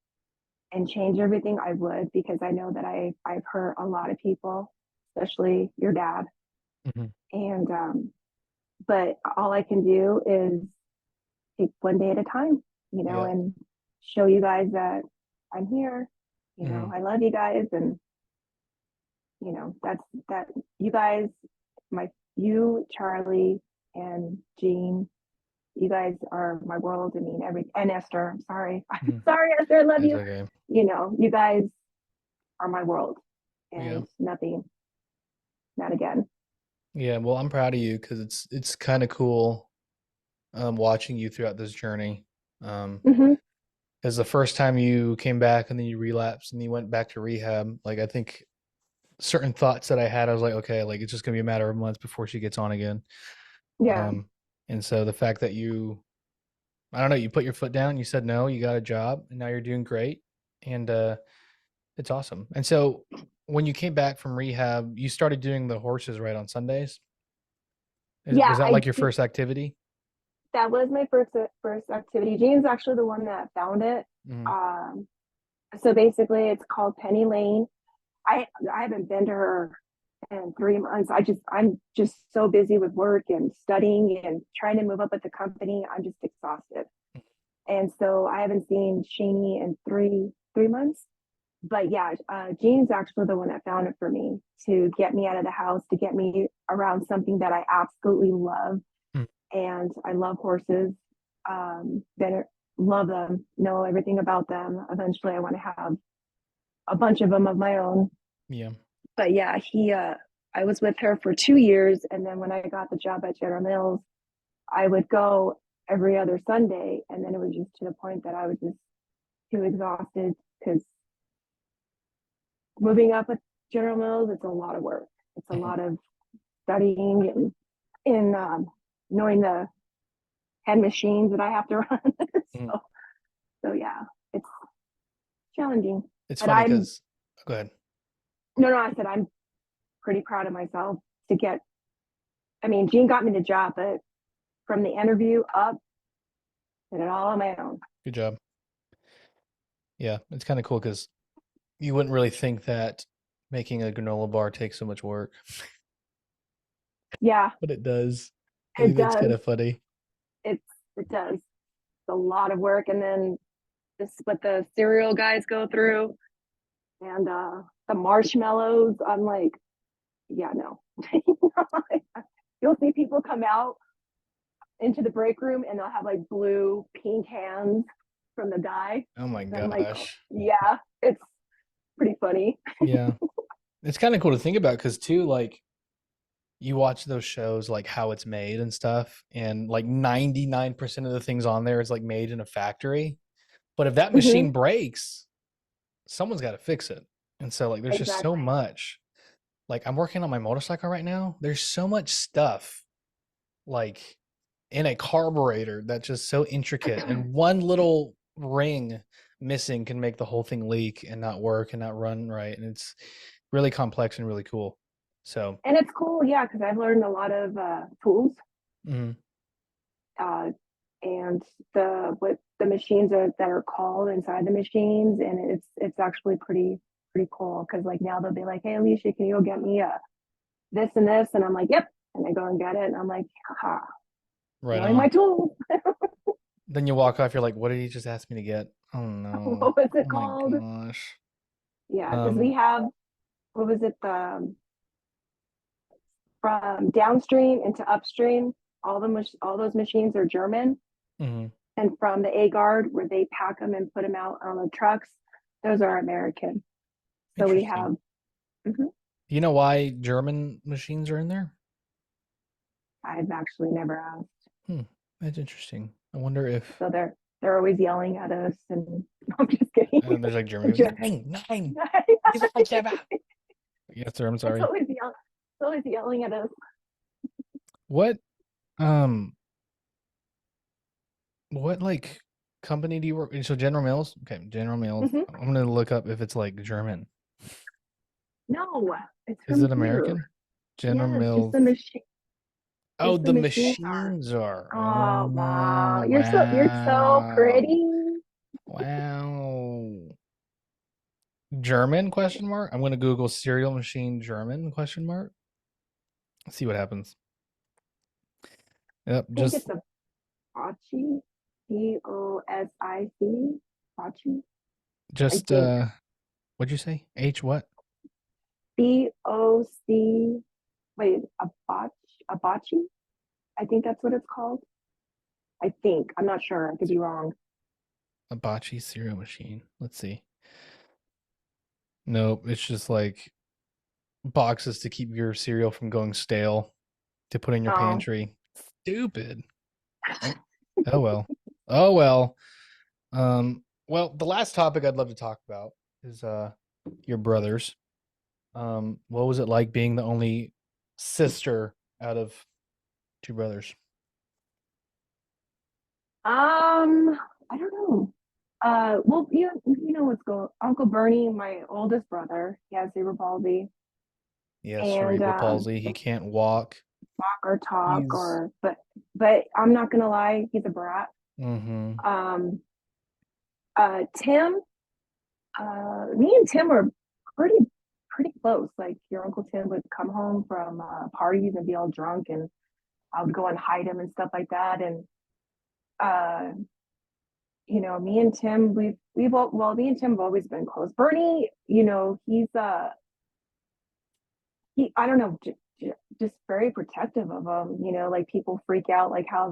Speaker 2: and change everything, I would, because I know that I've hurt a lot of people, especially your dad.
Speaker 1: Hmm.
Speaker 2: And but all I can do is take one day at a time,
Speaker 1: Yeah.
Speaker 2: and show you guys that I'm here.
Speaker 1: Hmm.
Speaker 2: I love you guys, and that's that. You guys, my you, Charlie, and Jean, you guys are my world. I mean, and Esther. I'm sorry, I'm
Speaker 1: Hmm.
Speaker 2: sorry, Esther. I love
Speaker 1: That's
Speaker 2: you.
Speaker 1: okay.
Speaker 2: You guys are my world,
Speaker 1: Yeah.
Speaker 2: and nothing, not again.
Speaker 1: Yeah. Well, I'm proud of you because it's kind of cool. watching you throughout this journey. Um,
Speaker 2: Hmm.
Speaker 1: because the first time you came back and then you relapsed and you went back to rehab, like I think certain thoughts that I had, I was like, okay, like it's just gonna be a matter of months before she gets on again.
Speaker 2: Yeah.
Speaker 1: Um, and so the fact that you, I don't know, you put your foot down, you said no, you got a job, and now you're doing great, and it's awesome. And so when you came back from rehab, you started doing the horses right on Sundays.
Speaker 2: Yeah,
Speaker 1: Was that
Speaker 2: I
Speaker 1: like your
Speaker 2: did.
Speaker 1: first activity?
Speaker 2: That was my first activity. Jane's actually the one that found it.
Speaker 1: Mm,
Speaker 2: Um, so basically, it's called Penny Lane. I haven't been to her in 3 months. I'm just so busy with work and studying and trying to move up at the company. I'm just exhausted, and so I haven't seen Shani in three months. But yeah, Jean's actually the one that found it for me to get me out of the house, to get me around something that I absolutely love,
Speaker 1: mm,
Speaker 2: and I love horses. Then love them, know everything about them. Eventually, I want to have a bunch of them of my own.
Speaker 1: yeah.
Speaker 2: But yeah, I was with her for 2 years, and then when I got the job at General Mills, I would go every other Sunday, and then it was just to the point that I was just too exhausted because moving up at General Mills, it's a lot of work. It's a
Speaker 1: Mhm,
Speaker 2: lot of studying and in knowing the head machines that I have to run.
Speaker 1: mhm.
Speaker 2: so, so yeah, it's challenging.
Speaker 1: It's
Speaker 2: But
Speaker 1: funny
Speaker 2: I'm
Speaker 1: because go ahead.
Speaker 2: no, no. I said I'm pretty proud of myself to get. I mean, Gene got me the job, but from the interview up, did it all on my own.
Speaker 1: Good job. Yeah, it's kind of cool because you wouldn't really think that making a granola bar takes so much work,
Speaker 2: Yeah,
Speaker 1: but it does. I
Speaker 2: it
Speaker 1: think that's kind
Speaker 2: does.
Speaker 1: of funny.
Speaker 2: It's it does. It's a lot of work, and then this is what the cereal guys go through, and the marshmallows. I'm like, yeah, no. You'll see people come out into the break room and they'll have like blue, pink hands from the dye.
Speaker 1: Oh my
Speaker 2: And I'm like, oh,
Speaker 1: gosh.
Speaker 2: yeah, it's pretty funny.
Speaker 1: Yeah. It's kind of cool to think about because too, like you watch those shows like how it's made and stuff, and like 99% of the things on there is like made in a factory. But if that
Speaker 2: Hmm.
Speaker 1: machine breaks, someone's got to fix it. And so like there's just so
Speaker 2: Exactly.
Speaker 1: much. Like I'm working on my motorcycle right now. There's so much stuff like in a carburetor that's just so intricate, and one little ring missing can make the whole thing leak and not work and not run right, and it's really complex and really cool. So
Speaker 2: And it's cool, yeah, because I've learned a lot of tools
Speaker 1: mhm,
Speaker 2: uh, and what the machines that are called inside the machines, and it's actually pretty cool because like now they'll be like, hey Alicia, can you go get me this and this, and I'm like, yep, and I go and get it, and I'm like, haha,
Speaker 1: right
Speaker 2: knowing my
Speaker 1: on.
Speaker 2: tools.
Speaker 1: Then you walk off, you're like, what did he just ask me to get? Oh no.
Speaker 2: What was
Speaker 1: Oh
Speaker 2: it
Speaker 1: my
Speaker 2: called?
Speaker 1: gosh.
Speaker 2: Yeah, because we
Speaker 1: um
Speaker 2: have what was it the from downstream into upstream. All those machines are German,
Speaker 1: mhm,
Speaker 2: and from the A guard where they pack them and put them out on the trucks, those are American. So we
Speaker 1: interesting.
Speaker 2: have. Mhm.
Speaker 1: You know why German machines are in there?
Speaker 2: I've actually never asked.
Speaker 1: Hmm, that's interesting. I wonder if
Speaker 2: So they're always yelling at us, and no, I'm just kidding.
Speaker 1: there's like German people, nine, nine, yes sir, I'm
Speaker 2: it's
Speaker 1: sorry.
Speaker 2: always yelling. It's always yelling at us.
Speaker 1: What um what like company do you work in? So General Mills? Okay, General Mills.
Speaker 2: Hmm.
Speaker 1: I'm gonna look up if it's like German.
Speaker 2: No, it's
Speaker 1: Is
Speaker 2: from
Speaker 1: it
Speaker 2: here.
Speaker 1: American? General
Speaker 2: Yes,
Speaker 1: Mills. Oh,
Speaker 2: just the
Speaker 1: the
Speaker 2: machines are.
Speaker 1: machines are.
Speaker 2: Oh
Speaker 1: Oh,
Speaker 2: wow, you're so
Speaker 1: wow.
Speaker 2: pretty.
Speaker 1: Wow. German question mark? I'm gonna Google cereal machine German question mark. See what happens. Yep,
Speaker 2: I think it's a bocce, Posic, bocce. I
Speaker 1: just
Speaker 2: think
Speaker 1: what'd you say? H what?
Speaker 2: BOC. Wait, a bocce. I think that's what it's called. I think I'm not sure. I could be wrong.
Speaker 1: A bocce cereal machine. Let's see. Nope, it's just like boxes to keep your cereal from going stale to put in your
Speaker 2: Oh,
Speaker 1: pantry. Stupid. Oh well. Oh well. Well, the last topic I'd love to talk about is your brothers. What was it like being the only sister out of two brothers?
Speaker 2: I don't know. Well, you know what's going. Uncle Bernie, my oldest brother, he has cerebral palsy,
Speaker 1: He has
Speaker 2: and
Speaker 1: cerebral palsy. He can't walk.
Speaker 2: walk or talk
Speaker 1: He's
Speaker 2: or, but I'm not gonna lie, he's a brat.
Speaker 1: mm-hmm.
Speaker 2: Um, Tim, me and Tim were pretty pretty close. Like your Uncle Tim would come home from parties and be all drunk, and I would go and hide him and stuff like that. And uh, me and Tim, me and Tim have always been close. Bernie, he I don't know, just very protective of him. Like people freak out, like how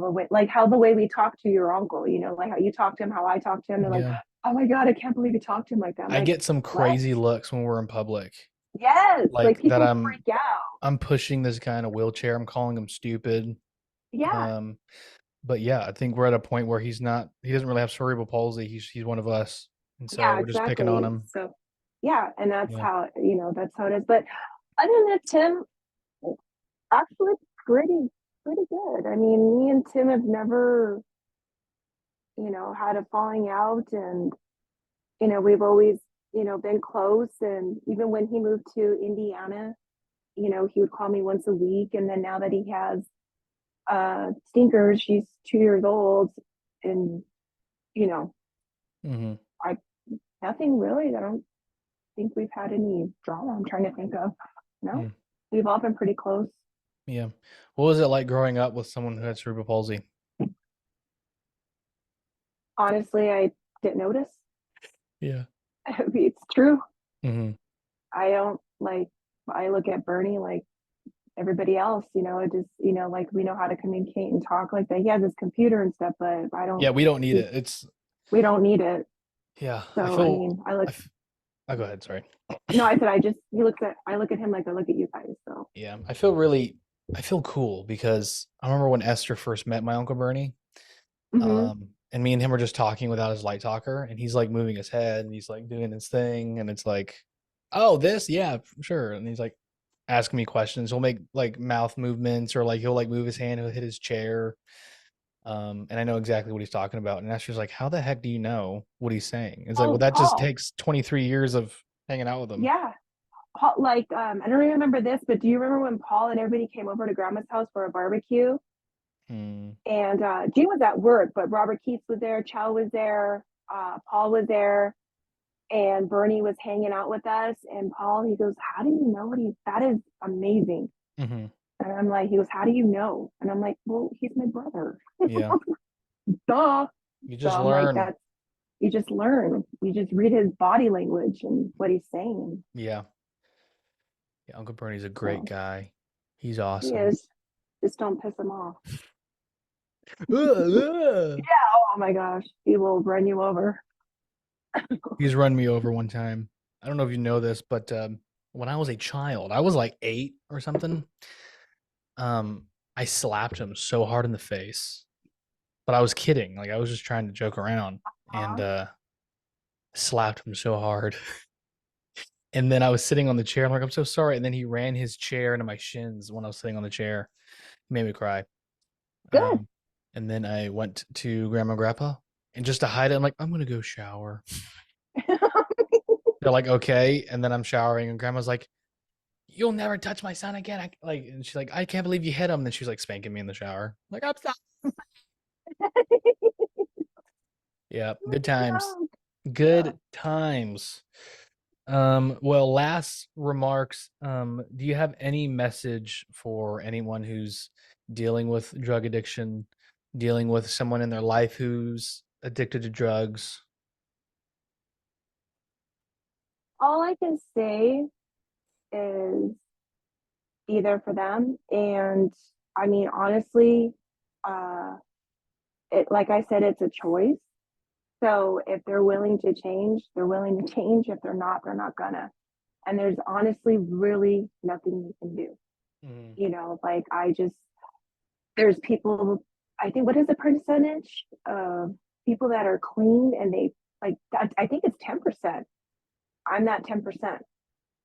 Speaker 2: the way we talk to your uncle. Like how you talk to him, how I talk to him. They're like,
Speaker 1: Yeah.
Speaker 2: oh my god, I can't believe you talked to him like that. I'm
Speaker 1: I
Speaker 2: like,
Speaker 1: get some
Speaker 2: what?
Speaker 1: crazy looks when we're in public.
Speaker 2: Yes, like
Speaker 1: Like that
Speaker 2: people freak out.
Speaker 1: I'm pushing this guy in a wheelchair. I'm calling him stupid.
Speaker 2: Yeah,
Speaker 1: Um but yeah, I think we're at a point where he doesn't really have cerebral palsy. He's one of us. And so
Speaker 2: yeah,
Speaker 1: we're just picking on
Speaker 2: exactly.
Speaker 1: him.
Speaker 2: So yeah, and
Speaker 1: Yeah.
Speaker 2: that's how it is. But other than that, Tim actually pretty good. I mean, me and Tim have never, had a falling out, and we've always, been close. And even when he moved to Indiana, he would call me once a week. And then now that he has Stinker, she's 2 years old, and you know,
Speaker 1: Mhm.
Speaker 2: I nothing really. I don't think we've had any drama. I'm trying to think of. No,
Speaker 1: Mm.
Speaker 2: we've all been pretty close.
Speaker 1: Yeah. What was it like growing up with someone who had cerebral palsy?
Speaker 2: Honestly, I didn't notice.
Speaker 1: Yeah.
Speaker 2: It's true.
Speaker 1: Mhm.
Speaker 2: I don't like. I look at Bernie like everybody else. It just like we know how to communicate and talk like that. He has his computer and stuff, but I
Speaker 1: Yeah,
Speaker 2: don't.
Speaker 1: we don't need it. It's
Speaker 2: We don't need it.
Speaker 1: yeah, I
Speaker 2: So I
Speaker 1: feel
Speaker 2: mean, I look.
Speaker 1: I f- oh, go ahead, sorry.
Speaker 2: No, I said I just. He looks at. I look at him like I look at you guys. So.
Speaker 1: Yeah, I feel cool because I remember when Esther first met my Uncle Bernie.
Speaker 2: Hmm.
Speaker 1: And me and him were just talking without his light talker, and he's like moving his head and he's like doing his thing, and it's like, oh, this, yeah, sure. And he's like asking me questions. He'll make like mouth movements or like he'll like move his hand, he'll hit his chair. And I know exactly what he's talking about. And Esther's like, how the heck do you know what he's saying? It's like, well,
Speaker 2: Oh,
Speaker 1: that just
Speaker 2: Paul.
Speaker 1: takes 23 years of hanging out with him.
Speaker 2: Yeah. Paul, like I don't remember this, but do you remember when Paul and everybody came over to Grandma's house for a barbecue?
Speaker 1: Hmm.
Speaker 2: And Gene was at work, but Robert Keats was there, Chow was there, Paul was there, and Bernie was hanging out with us. And Paul, he goes, "How do you know what that is amazing?"
Speaker 1: Hmm.
Speaker 2: And I'm like, he goes, "How do you know?" And I'm like, "Well, he's my brother."
Speaker 1: Yeah.
Speaker 2: Duh.
Speaker 1: You
Speaker 2: So
Speaker 1: just
Speaker 2: I'm like,
Speaker 1: learn.
Speaker 2: that's you just learn. You just read his body language and what he's saying.
Speaker 1: Yeah. Yeah. Uncle Bernie's a great
Speaker 2: So
Speaker 1: guy. He's
Speaker 2: he
Speaker 1: awesome.
Speaker 2: is. Just don't piss him off.
Speaker 1: Ugh.
Speaker 2: Oh my gosh, he will run you over.
Speaker 1: He's run me over one time. I don't know if you know this, but when I was a child, I was like 8 or something. I slapped him so hard in the face, but I was kidding. Like I was just trying to joke around and slapped him so hard. And then I was sitting on the chair. I'm like, I'm so sorry. And then he ran his chair into my shins when I was sitting on the chair. It made me cry.
Speaker 2: Good.
Speaker 1: Um, and then I went to Grandma and Grandpa, and just to hide it, I'm like, I'm gonna go shower. They're like, okay. And then I'm showering, and Grandma's like, you'll never touch my son again. And she's like, I can't believe you hit him. And then she's like spanking me in the shower. I'm like, I'm sorry. Yeah, good times.
Speaker 2: No. Yeah.
Speaker 1: Good times. Well, last remarks. Do you have any message for anyone who's dealing with drug addiction, dealing with someone in their life who's addicted to drugs?
Speaker 2: All I can say is either for them, and I mean honestly, uh, it like I said, it's a choice. So if they're willing to change, they're willing to change. If they're not gonna. And there's honestly really nothing you can do.
Speaker 1: Mhm.
Speaker 2: Like I just there's people. I think, what is the percentage of people that are clean and they like that? I think it's 10%. I'm that 10%.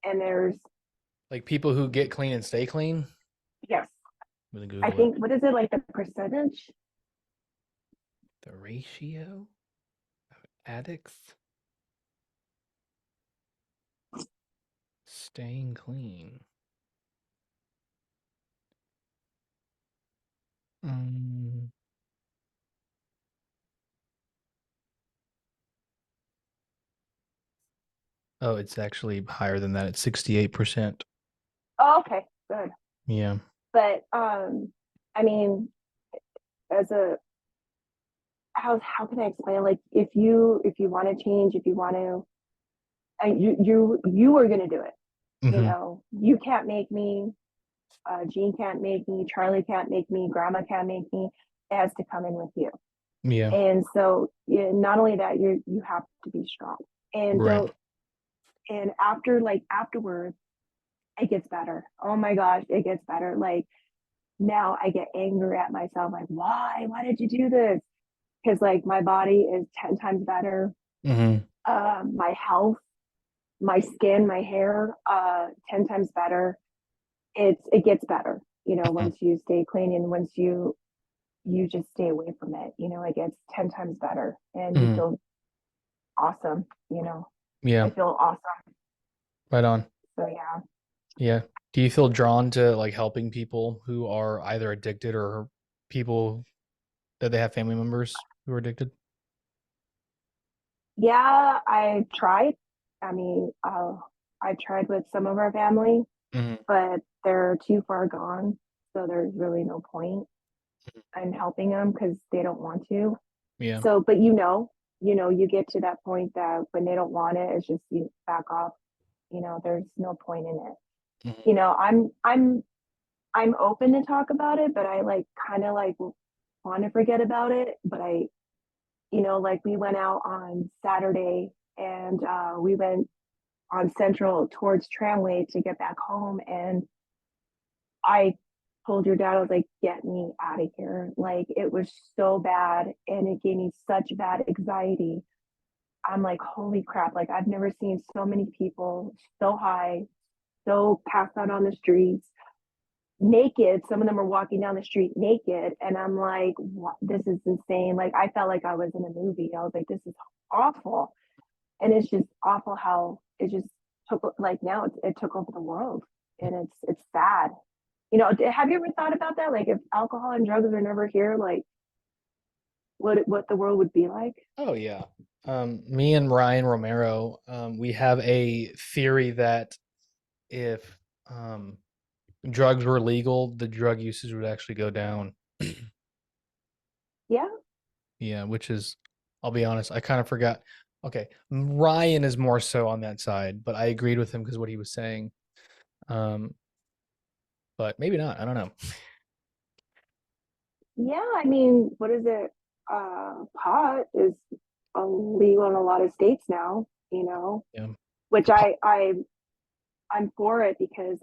Speaker 2: And there's,
Speaker 1: Like people who get clean and stay clean?
Speaker 2: yes,
Speaker 1: I'm gonna
Speaker 2: I
Speaker 1: Google it.
Speaker 2: think, what is it, like the percentage?
Speaker 1: The ratio of addicts staying clean. Um, oh, it's actually higher than that. It's 68%.
Speaker 2: Oh, okay, good.
Speaker 1: Yeah.
Speaker 2: But I mean, as a, how can I explain? Like, if you want to change, if you want to, you are going to do it. You
Speaker 1: Hmm.
Speaker 2: know, you can't make me. Gene can't make me. Charlie can't make me. Grandma can't make me. It has to come in with you.
Speaker 1: Yeah.
Speaker 2: And so, yeah, not only that, you have to be strong. And
Speaker 1: Right.
Speaker 2: don't. And after, like afterwards, it gets better. Oh my gosh, it gets better. Like now, I get angry at myself. Like, why? Why did you do this? Because like my body is 10 times better.
Speaker 1: Hmm.
Speaker 2: My health, my skin, my hair, 10 times better. It gets better. You know,
Speaker 1: Hmm.
Speaker 2: once you stay clean and once you just stay away from it. You know, it gets 10 times better, and you
Speaker 1: Hmm.
Speaker 2: feel awesome. You know,
Speaker 1: Yeah.
Speaker 2: I feel awesome.
Speaker 1: Right on.
Speaker 2: So yeah,
Speaker 1: Yeah. Do you feel drawn to like helping people who are either addicted or people that they have family members who are addicted?
Speaker 2: yeah. I tried. I mean, I tried with some of our family,
Speaker 1: Hmm.
Speaker 2: but they're too far gone. So there's really no point in helping them because they don't want to.
Speaker 1: Yeah.
Speaker 2: So, but you get to that point that when they don't want it, it's just you back off. You know, there's no point in it.
Speaker 1: Hmm.
Speaker 2: You know, I'm open to talk about it, but I like kind of like want to forget about it. But like we went out on Saturday and we went on Central towards Tramway to get back home, and I told your dad, I was like, get me out of here. Like it was so bad and it gave me such bad anxiety. I'm like, holy crap, like I've never seen so many people so high, so passed out on the streets, naked. Some of them are walking down the street naked. And I'm like, what? This is insane. Like I felt like I was in a movie. I was like, this is awful. And it's just awful how it just took, like now it took over the world. And it's sad. Have you ever thought about that? Like if alcohol and drugs were never here, like what the world would be like?
Speaker 1: Oh yeah. Me and Ryan Romero, we have a theory that if drugs were legal, the drug usage would actually go down.
Speaker 2: Yeah.
Speaker 1: Yeah, which is, I'll be honest, I kind of forgot. Okay, Ryan is more so on that side, but I agreed with him because what he was saying. Um, but maybe not. I don't know.
Speaker 2: Yeah, I mean, what is it? Pot is illegal in a lot of states now,
Speaker 1: Yeah,
Speaker 2: which
Speaker 1: the
Speaker 2: I'm for it because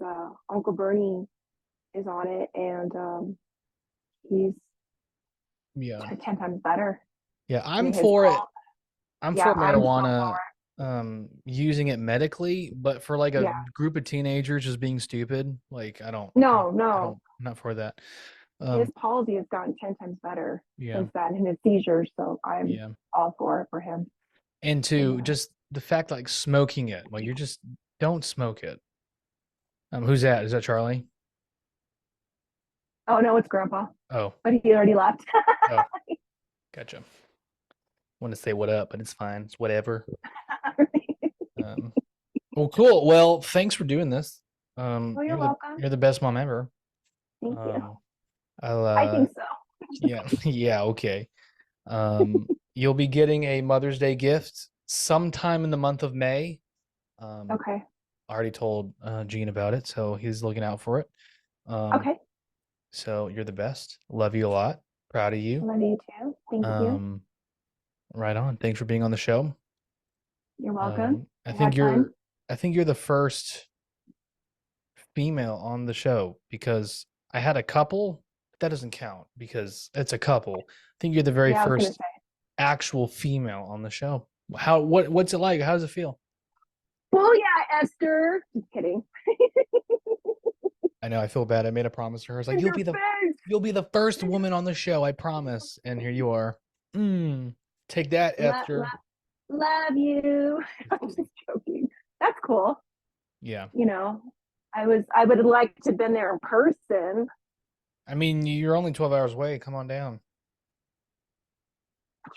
Speaker 2: Uncle Bernie is on it, and he's
Speaker 1: yeah,
Speaker 2: 10 times better.
Speaker 1: yeah.
Speaker 2: I
Speaker 1: I'm
Speaker 2: mean, his
Speaker 1: for it.
Speaker 2: call.
Speaker 1: I'm
Speaker 2: Yeah,
Speaker 1: for
Speaker 2: I'm so
Speaker 1: marijuana,
Speaker 2: for
Speaker 1: using it medically, but for like
Speaker 2: it.
Speaker 1: a
Speaker 2: Yeah,
Speaker 1: group of teenagers just being stupid, like
Speaker 2: no,
Speaker 1: I
Speaker 2: no,
Speaker 1: don't, I'm not for that.
Speaker 2: his
Speaker 1: Um,
Speaker 2: palsy has gotten 10 times better
Speaker 1: yeah,
Speaker 2: since that, and his seizures. So I'm
Speaker 1: yeah.
Speaker 2: all for it for him.
Speaker 1: And
Speaker 2: You
Speaker 1: two,
Speaker 2: know.
Speaker 1: just the fact like smoking it, like you're just don't smoke it. Who's that? Is that Charlie?
Speaker 2: Oh no, it's Grandpa,
Speaker 1: Oh,
Speaker 2: but he already left.
Speaker 1: oh, gotcha. Want to say what up, but it's fine. It's whatever. Um, well, cool. Well, thanks for doing this.
Speaker 2: Oh, you're
Speaker 1: You're the
Speaker 2: welcome.
Speaker 1: best mom ever.
Speaker 2: Thank you.
Speaker 1: Um, I'll
Speaker 2: I think so.
Speaker 1: yeah, yeah, okay. You'll be getting a Mother's Day gift sometime in the month of May. Um,
Speaker 2: Okay.
Speaker 1: I already told Gene about it, so he's looking out for it. Um,
Speaker 2: Okay.
Speaker 1: so you're the best. Love you a lot. Proud of you.
Speaker 2: Love you too. Thank you.
Speaker 1: Um, right on. Thanks for being on the show.
Speaker 2: You're welcome.
Speaker 1: I
Speaker 2: I
Speaker 1: think
Speaker 2: had fun.
Speaker 1: you're the first female on the show because I had a couple, that doesn't count because it's a couple. I think you're the very
Speaker 2: Yeah, I was gonna
Speaker 1: first
Speaker 2: say.
Speaker 1: actual female on the show. What's it like? How does it feel?
Speaker 2: Well, yeah, Esther. Just kidding.
Speaker 1: I know I feel bad. I made a promise to her. It's like
Speaker 2: In your face.
Speaker 1: you'll be the first woman on the show, I promise. And here you are. Take that,
Speaker 2: Love,
Speaker 1: Esther.
Speaker 2: love you. I'm just joking. That's cool.
Speaker 1: Yeah.
Speaker 2: You know, I would have liked to have been there in person.
Speaker 1: I mean, you're only 12 hours away. Come on down.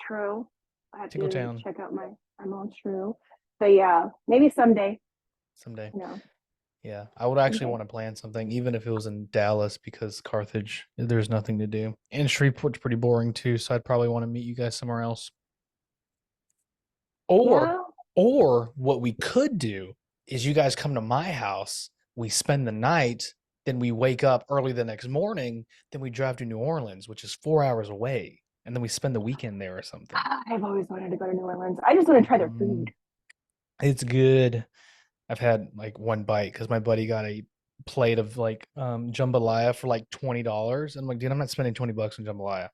Speaker 2: True. I have to
Speaker 1: Tingletown
Speaker 2: check out I'm all true. But yeah, maybe someday,
Speaker 1: someday.
Speaker 2: you know,
Speaker 1: Yeah. I would actually
Speaker 2: someday.
Speaker 1: want to plan something, even if it was in Dallas, because Carthage, there's nothing to do. And Shreveport's pretty boring too, so I'd probably want to meet you guys somewhere else. Or
Speaker 2: Yeah.
Speaker 1: or what we could do is you guys come to my house, we spend the night, then we wake up early the next morning, then we drive to New Orleans, which is 4 hours away, and then we spend the weekend there or something.
Speaker 2: I've always wanted to go to New Orleans. I just want to try their food.
Speaker 1: Mm, it's good. I've had like one bite because my buddy got a plate of like jambalaya for like $20. I'm like, dude, I'm not spending $20 on jambalaya.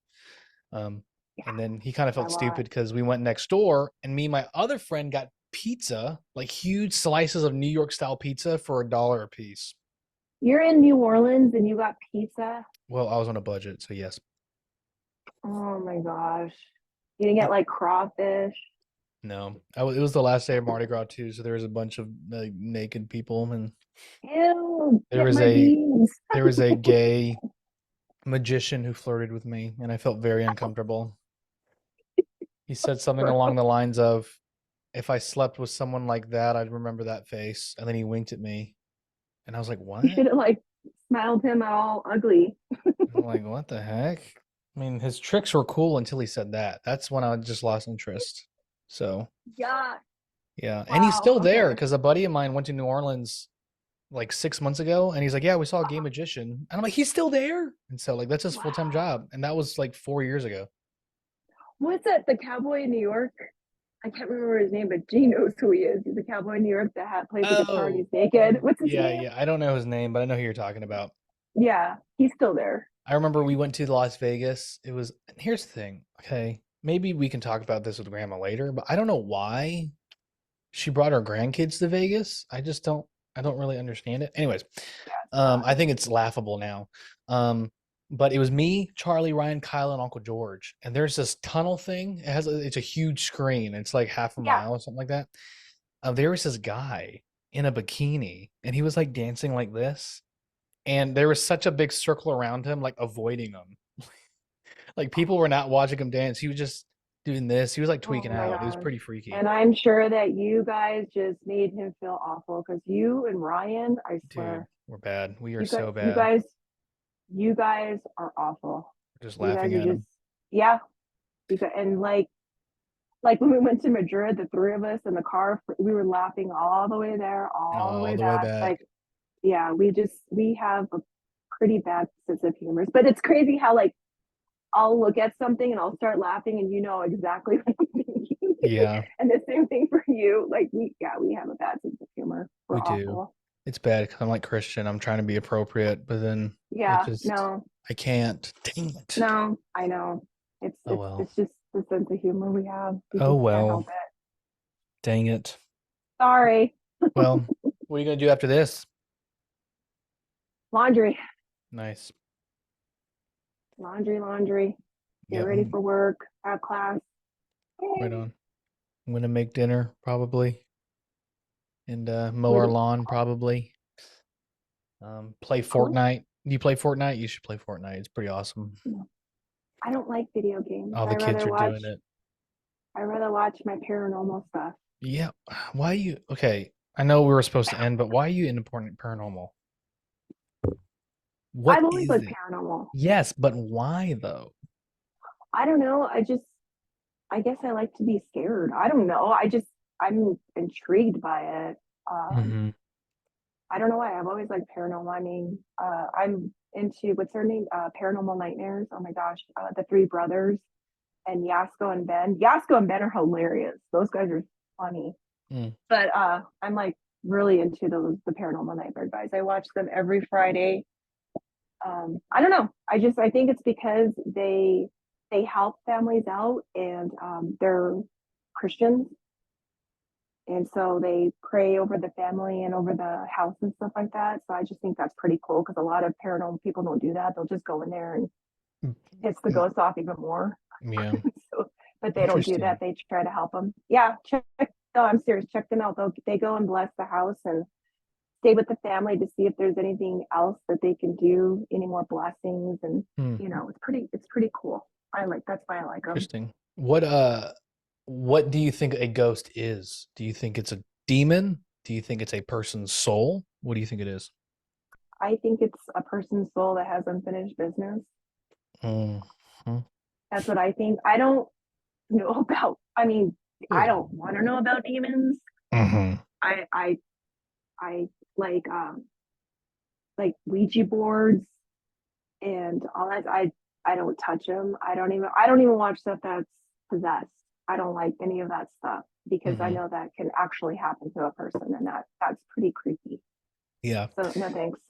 Speaker 1: Um,
Speaker 2: Yeah,
Speaker 1: and then he kind of
Speaker 2: why
Speaker 1: felt
Speaker 2: not?
Speaker 1: stupid because we went next door, and me and my other friend got pizza, like huge slices of New York style pizza for $1 a piece.
Speaker 2: You're in New Orleans and you got pizza.
Speaker 1: Well, I was on a budget, so yes.
Speaker 2: Oh my gosh. You didn't get like crawfish.
Speaker 1: No, it was the last day of Mardi Gras too, so there was a bunch of like naked people, and
Speaker 2: Ew,
Speaker 1: there
Speaker 2: get
Speaker 1: was
Speaker 2: my
Speaker 1: a
Speaker 2: beans.
Speaker 1: there was a gay magician who flirted with me, and I felt very uncomfortable. He said something along the lines of, "If I slept with someone like that, I'd remember that face." And then he winked at me, and I was like,
Speaker 2: You
Speaker 1: "What?"
Speaker 2: should have like smiled him all ugly.
Speaker 1: I'm like, "What the heck?" I mean, his tricks were cool until he said that. That's when I just lost interest. So,
Speaker 2: Yeah.
Speaker 1: yeah. And he's
Speaker 2: Wow.
Speaker 1: still there
Speaker 2: Okay.
Speaker 1: because a buddy of mine went to New Orleans like 6 months ago, and he's like, "Yeah, we saw a gay magician." And I'm like, "He's still there?" And so, like, that's his full-time
Speaker 2: Wow.
Speaker 1: job. And that was like 4 years ago.
Speaker 2: What's that? The cowboy in New York? I can't remember his name, but G knows who he is. He's a cowboy in New York that plays the guitar and he's
Speaker 1: Oh,
Speaker 2: naked. What's his
Speaker 1: yeah,
Speaker 2: name?
Speaker 1: yeah. I don't know his name, but I know who you're talking about.
Speaker 2: Yeah, he's still there.
Speaker 1: I remember we went to Las Vegas. It was, here's the thing. Okay. Maybe we can talk about this with grandma later, but I don't know why she brought her grandkids to Vegas. I don't really understand it. Anyways,
Speaker 2: Yeah, it's not.
Speaker 1: I think it's laughable now. Um, but it was me, Charlie, Ryan, Kyle, and Uncle George. And there's this tunnel thing. It's a huge screen. It's like half a
Speaker 2: Yeah.
Speaker 1: mile or something like that. There was this guy in a bikini, and he was like dancing like this. And there was such a big circle around him, like avoiding him. Like people were not watching him dance. He was just doing this. He was like
Speaker 2: Oh
Speaker 1: tweaking
Speaker 2: my
Speaker 1: out. It was
Speaker 2: gosh.
Speaker 1: pretty freaky.
Speaker 2: And I'm sure that you guys just made him feel awful because you and Ryan, I
Speaker 1: Dude,
Speaker 2: swear,
Speaker 1: we're bad. We are
Speaker 2: you guys,
Speaker 1: so
Speaker 2: you
Speaker 1: bad.
Speaker 2: guys, you guys are awful.
Speaker 1: We're just
Speaker 2: You guys
Speaker 1: laughing
Speaker 2: are
Speaker 1: at
Speaker 2: just,
Speaker 1: him.
Speaker 2: yeah. And like when we went to Madrid, the three of us in the car, we were laughing all the way there,
Speaker 1: And
Speaker 2: all the
Speaker 1: all
Speaker 2: way
Speaker 1: the way
Speaker 2: back.
Speaker 1: back.
Speaker 2: Like, yeah, we have a pretty bad sense of humor. But it's crazy how like I'll look at something and I'll start laughing and you know exactly what I'm thinking.
Speaker 1: Yeah,
Speaker 2: And the same thing for you. Like we have a bad sense of humor. We're
Speaker 1: we do.
Speaker 2: awful.
Speaker 1: It's bad because I'm like Christian. I'm trying to be appropriate, but then it
Speaker 2: Yeah,
Speaker 1: just,
Speaker 2: no,
Speaker 1: I can't. Dang it.
Speaker 2: no, I know.
Speaker 1: Oh well.
Speaker 2: It's just the sense of humor we have. We
Speaker 1: Oh
Speaker 2: just can't
Speaker 1: well.
Speaker 2: help it.
Speaker 1: Dang it.
Speaker 2: Sorry.
Speaker 1: Well, what are you going to do after this?
Speaker 2: Laundry.
Speaker 1: Nice.
Speaker 2: Laundry. Get
Speaker 1: Yep.
Speaker 2: ready for work, have class.
Speaker 1: Right
Speaker 2: Yay.
Speaker 1: on. I'm going to make dinner probably and mow
Speaker 2: What
Speaker 1: our
Speaker 2: do
Speaker 1: lawn probably. Play
Speaker 2: cool.
Speaker 1: Fortnite. Do you play Fortnite? You should play Fortnite. It's pretty awesome.
Speaker 2: I don't like video games.
Speaker 1: All the kids are doing it.
Speaker 2: I rather watch my paranormal stuff.
Speaker 1: Yeah. Why you okay? I know we were supposed to end, but why are you into paranormal? What
Speaker 2: I've always
Speaker 1: is
Speaker 2: liked
Speaker 1: it?
Speaker 2: paranormal.
Speaker 1: Yes, but why though?
Speaker 2: I don't know. I guess I like to be scared. I don't know. I'm intrigued by it. Um,
Speaker 1: Hmm.
Speaker 2: I don't know why. I've always liked paranormal. I mean, I'm into what's their name? Paranormal Nightmares. Oh my gosh, the three brothers and Yasko and Ben. Yasko and Ben are hilarious. Those guys are funny.
Speaker 1: Mm.
Speaker 2: But I'm like really into the paranormal nightmare guys. I watch them every Friday. I don't know. I think it's because they help families out, and they're Christians, and so they pray over the family and over the house and stuff like that. So I just think that's pretty cool because a lot of paranormal people don't do that. They'll just go in there and piss the
Speaker 1: Mm,
Speaker 2: ghost off even more.
Speaker 1: yeah,
Speaker 2: So, but they don't do that.
Speaker 1: interesting.
Speaker 2: They try to help them. Yeah, check. No, I'm serious. Check them out. They go and bless the house and stay with the family to see if there's anything else that they can do, any more blessings, and
Speaker 1: Hmm,
Speaker 2: it's pretty cool. I like that's why I like them.
Speaker 1: interesting. What do you think a ghost is? Do you think it's a demon? Do you think it's a person's soul? What do you think it is?
Speaker 2: I think it's a person's soul that has unfinished business.
Speaker 1: Mhm.
Speaker 2: That's what I think. I don't know about. I mean, I
Speaker 1: Yeah.
Speaker 2: don't want to know about demons.
Speaker 1: Mhm.
Speaker 2: I I I like Ouija boards and all that. I don't touch them. I don't even watch stuff that's possessed. I don't like any of that stuff because I
Speaker 1: Mhm.
Speaker 2: know that can actually happen to a person, and that's pretty creepy.
Speaker 1: Yeah.
Speaker 2: So no thanks.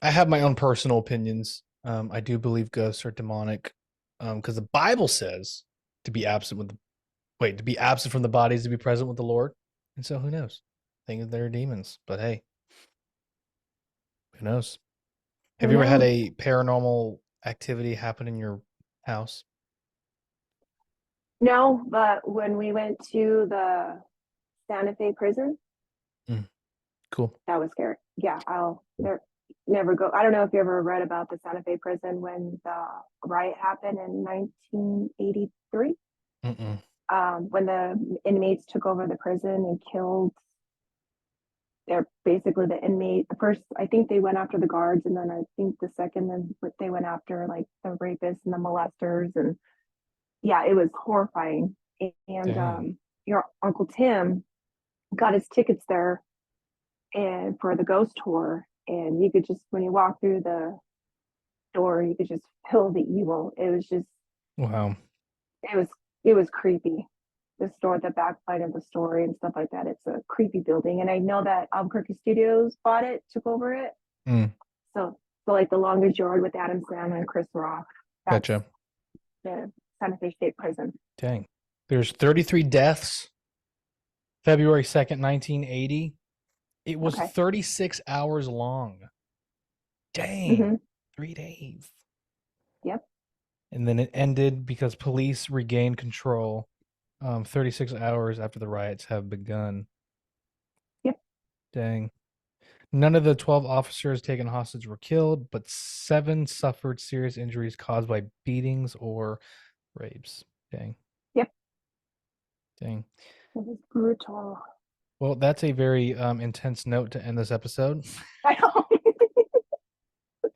Speaker 1: I have my own personal opinions. I do believe ghosts are demonic, because the Bible says to be absent with the to be absent from the bodies to be present with the Lord. And so, who knows? I think they're demons, but hey, who knows? Have
Speaker 2: Who
Speaker 1: you ever had
Speaker 2: knows?
Speaker 1: a paranormal activity happen in your house?
Speaker 2: No, but when we went to the Santa Fe prison,
Speaker 1: Mm, cool.
Speaker 2: that was scary. Yeah, I'll never go. I don't know if you ever read about the Santa Fe prison when the riot happened in 1983,
Speaker 1: Mm-mm.
Speaker 2: when the inmates took over the prison and killed they're basically the inmate. The first, I think they went after the guards, and then I think the second, then they went after like the rapists and the molesters, and yeah, it was horrifying. And
Speaker 1: Dang.
Speaker 2: your Uncle Tim got his tickets there and for the ghost tour, and you could just when you walk through the door, you could just feel the evil.
Speaker 1: Wow.
Speaker 2: It was it was creepy. The store, the backside of the story and stuff like that. It's a creepy building, and I know that Albuquerque Studios bought it, took over it.
Speaker 1: Mm,
Speaker 2: So like the longest yard with Adam Sandler and Chris Rock. That's
Speaker 1: gotcha.
Speaker 2: the Santa Fe State Prison.
Speaker 1: Dang. There's 33 deaths, February 2nd, 1980. It was
Speaker 2: Okay.
Speaker 1: 36 hours long. Dang.
Speaker 2: Mm-hmm.
Speaker 1: 3 days.
Speaker 2: Yep.
Speaker 1: And then it ended because police regained control 36 hours after the riots have begun.
Speaker 2: Yep.
Speaker 1: Dang. None of the 12 officers taken hostage were killed, but 7 suffered serious injuries caused by beatings or rapes. Dang.
Speaker 2: Yep.
Speaker 1: Dang.
Speaker 2: It was brutal.
Speaker 1: Well, that's a very intense note to end this episode.
Speaker 2: I know.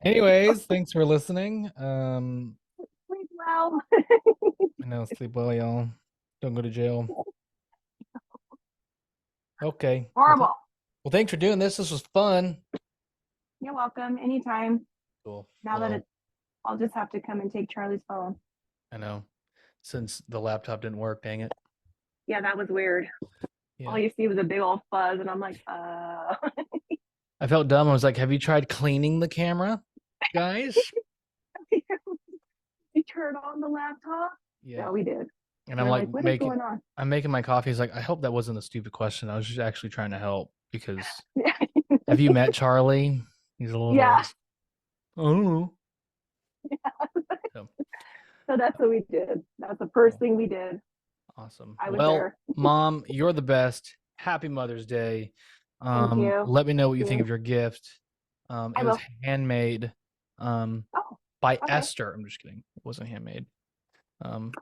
Speaker 1: Anyways, thanks for listening.
Speaker 2: Sleep well.
Speaker 1: I know, sleep well, y'all. Don't go to jail. Okay.
Speaker 2: Horrible.
Speaker 1: Well, thanks for doing this. This was fun.
Speaker 2: You're welcome. Anytime.
Speaker 1: Cool.
Speaker 2: Now that
Speaker 1: Well,
Speaker 2: it, I'll just have to come and take Charlie's phone.
Speaker 1: I know. Since the laptop didn't work, dang it.
Speaker 2: Yeah, that was weird. All
Speaker 1: Yeah.
Speaker 2: you see was a big old fuzz, and I'm like,
Speaker 1: I felt dumb. I was like, have you tried cleaning the camera, guys?
Speaker 2: you turned on the laptop?
Speaker 1: Yeah.
Speaker 2: Yeah, we did.
Speaker 1: And I'm
Speaker 2: We're
Speaker 1: like
Speaker 2: like, what is
Speaker 1: making
Speaker 2: going on?
Speaker 1: I'm making my coffee. He's like, I hope that wasn't a stupid question. I was just actually trying to help because have you met Charlie? He's a
Speaker 2: Yeah.
Speaker 1: little oh. So,
Speaker 2: So that's what we did. That's the first
Speaker 1: cool.
Speaker 2: thing we did.
Speaker 1: Awesome.
Speaker 2: I was
Speaker 1: Well,
Speaker 2: there.
Speaker 1: Mom, you're the best. Happy Mother's Day.
Speaker 2: Thank you.
Speaker 1: Let me know what
Speaker 2: Thank
Speaker 1: you think
Speaker 2: you.
Speaker 1: of your gift.
Speaker 2: I
Speaker 1: It was
Speaker 2: will.
Speaker 1: handmade
Speaker 2: Oh,
Speaker 1: by
Speaker 2: okay.
Speaker 1: Esther. I'm just kidding. It wasn't handmade. Um,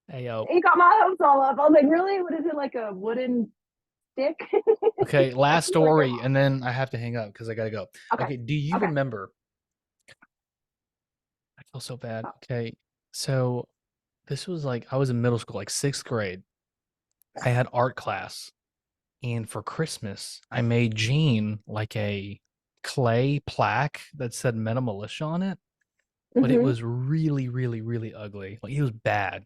Speaker 1: hey,
Speaker 2: You got my hopes all up. I was like, really? What is it, like a wooden stick?
Speaker 1: okay, last
Speaker 2: Like
Speaker 1: story, and then I have to hang up because I gotta go.
Speaker 2: okay.
Speaker 1: Okay, do you
Speaker 2: Okay.
Speaker 1: remember? I feel so bad.
Speaker 2: Oh,
Speaker 1: Okay, so this was like I was in middle school, like sixth grade. I had art class, and for Christmas, I made Gene like a clay plaque that said Meta Militia on it, but it
Speaker 2: mm-hmm.
Speaker 1: was really, really, really ugly. Like he was bad.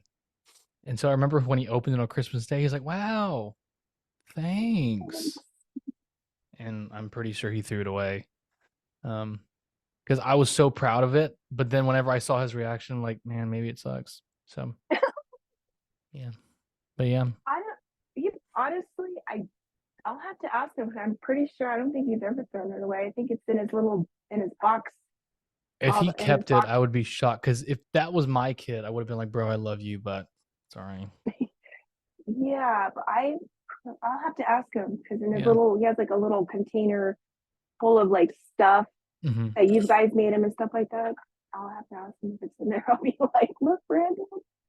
Speaker 1: And so I remember when he opened it on Christmas Day, he's like, "Wow, thanks." And I'm pretty sure he threw it away. Um, because I was so proud of it. But then whenever I saw his reaction, like, man, maybe it sucks. So yeah, but yeah,
Speaker 2: I don't. You honestly, I'll have to ask him. I'm pretty sure I don't think he's ever thrown it away. I think it's in his little in his box.
Speaker 1: if he
Speaker 2: In his
Speaker 1: kept it,
Speaker 2: box.
Speaker 1: I would be shocked. Because if that was my kid, I would have been like, bro, I love you, but sorry.
Speaker 2: Yeah, but I'll have to ask him because in his
Speaker 1: Yeah.
Speaker 2: little he has like a little container full of like stuff
Speaker 1: Mm-hmm.
Speaker 2: that you guys made him and stuff like that. I'll have to ask him if it's in there. I'll be like, look, Brandon.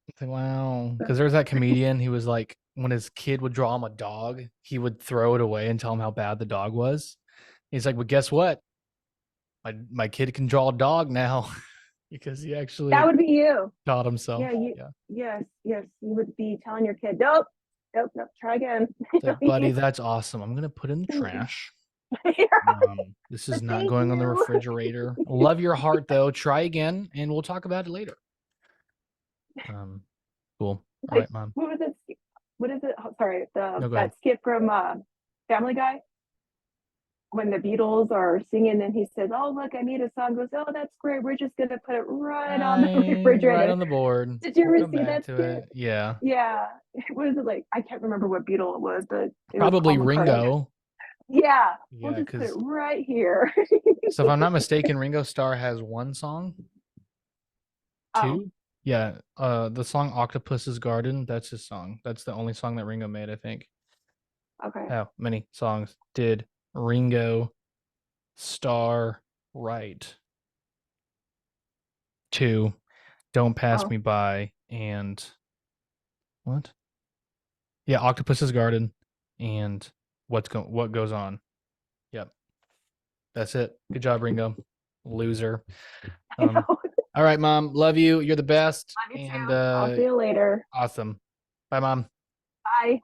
Speaker 1: It's like, wow. Because there's that comedian. He was like, when his kid would draw him a dog, he would throw it away and tell him how bad the dog was. He's like, but guess what? My kid can draw a dog now because he
Speaker 2: That
Speaker 1: actually
Speaker 2: would be you.
Speaker 1: taught
Speaker 2: Yeah,
Speaker 1: himself.
Speaker 2: you
Speaker 1: Yeah.
Speaker 2: yes. You would be telling your kid, nope, nope, try again.
Speaker 1: It's like, buddy, that's awesome. I'm gonna put in the trash. This is not
Speaker 2: Thank
Speaker 1: going on the
Speaker 2: you.
Speaker 1: refrigerator. Love your heart though. Try again, and we'll talk about it later. Um, cool. All
Speaker 2: Like,
Speaker 1: right, mom.
Speaker 2: what was it? What is it? Oh, sorry, the
Speaker 1: No, go ahead.
Speaker 2: that skit from Family Guy when the Beatles are singing and he says, "Oh look, I made a song." Goes, "Oh, that's great. We're just gonna put it right on the
Speaker 1: Right
Speaker 2: refrigerator."
Speaker 1: on the board.
Speaker 2: Did you
Speaker 1: We'll
Speaker 2: ever
Speaker 1: come
Speaker 2: see
Speaker 1: back
Speaker 2: that
Speaker 1: to
Speaker 2: skit?
Speaker 1: it. Yeah.
Speaker 2: Yeah. What is it like? I can't remember what Beatle it was, but it was Paul
Speaker 1: Probably
Speaker 2: McCartney.
Speaker 1: Ringo.
Speaker 2: Yeah, we'll
Speaker 1: Yeah,
Speaker 2: just put it
Speaker 1: because
Speaker 2: right here.
Speaker 1: so if I'm not mistaken, Ringo Starr has one song,
Speaker 2: Oh,
Speaker 1: two. Yeah, the song "Octopus's Garden." That's his song. That's the only song that Ringo made, I think.
Speaker 2: okay.
Speaker 1: How many songs did Ringo Starr write? Two. Don't Pass
Speaker 2: Oh,
Speaker 1: Me By and what? Yeah, Octopus's Garden and what goes on. Yep, that's it. Good job, Ringo. Loser.
Speaker 2: I know. Love
Speaker 1: All right, mom. Love you. You're the best.
Speaker 2: you
Speaker 1: And
Speaker 2: too. I'll see you later.
Speaker 1: awesome. Bye, mom.
Speaker 2: Bye.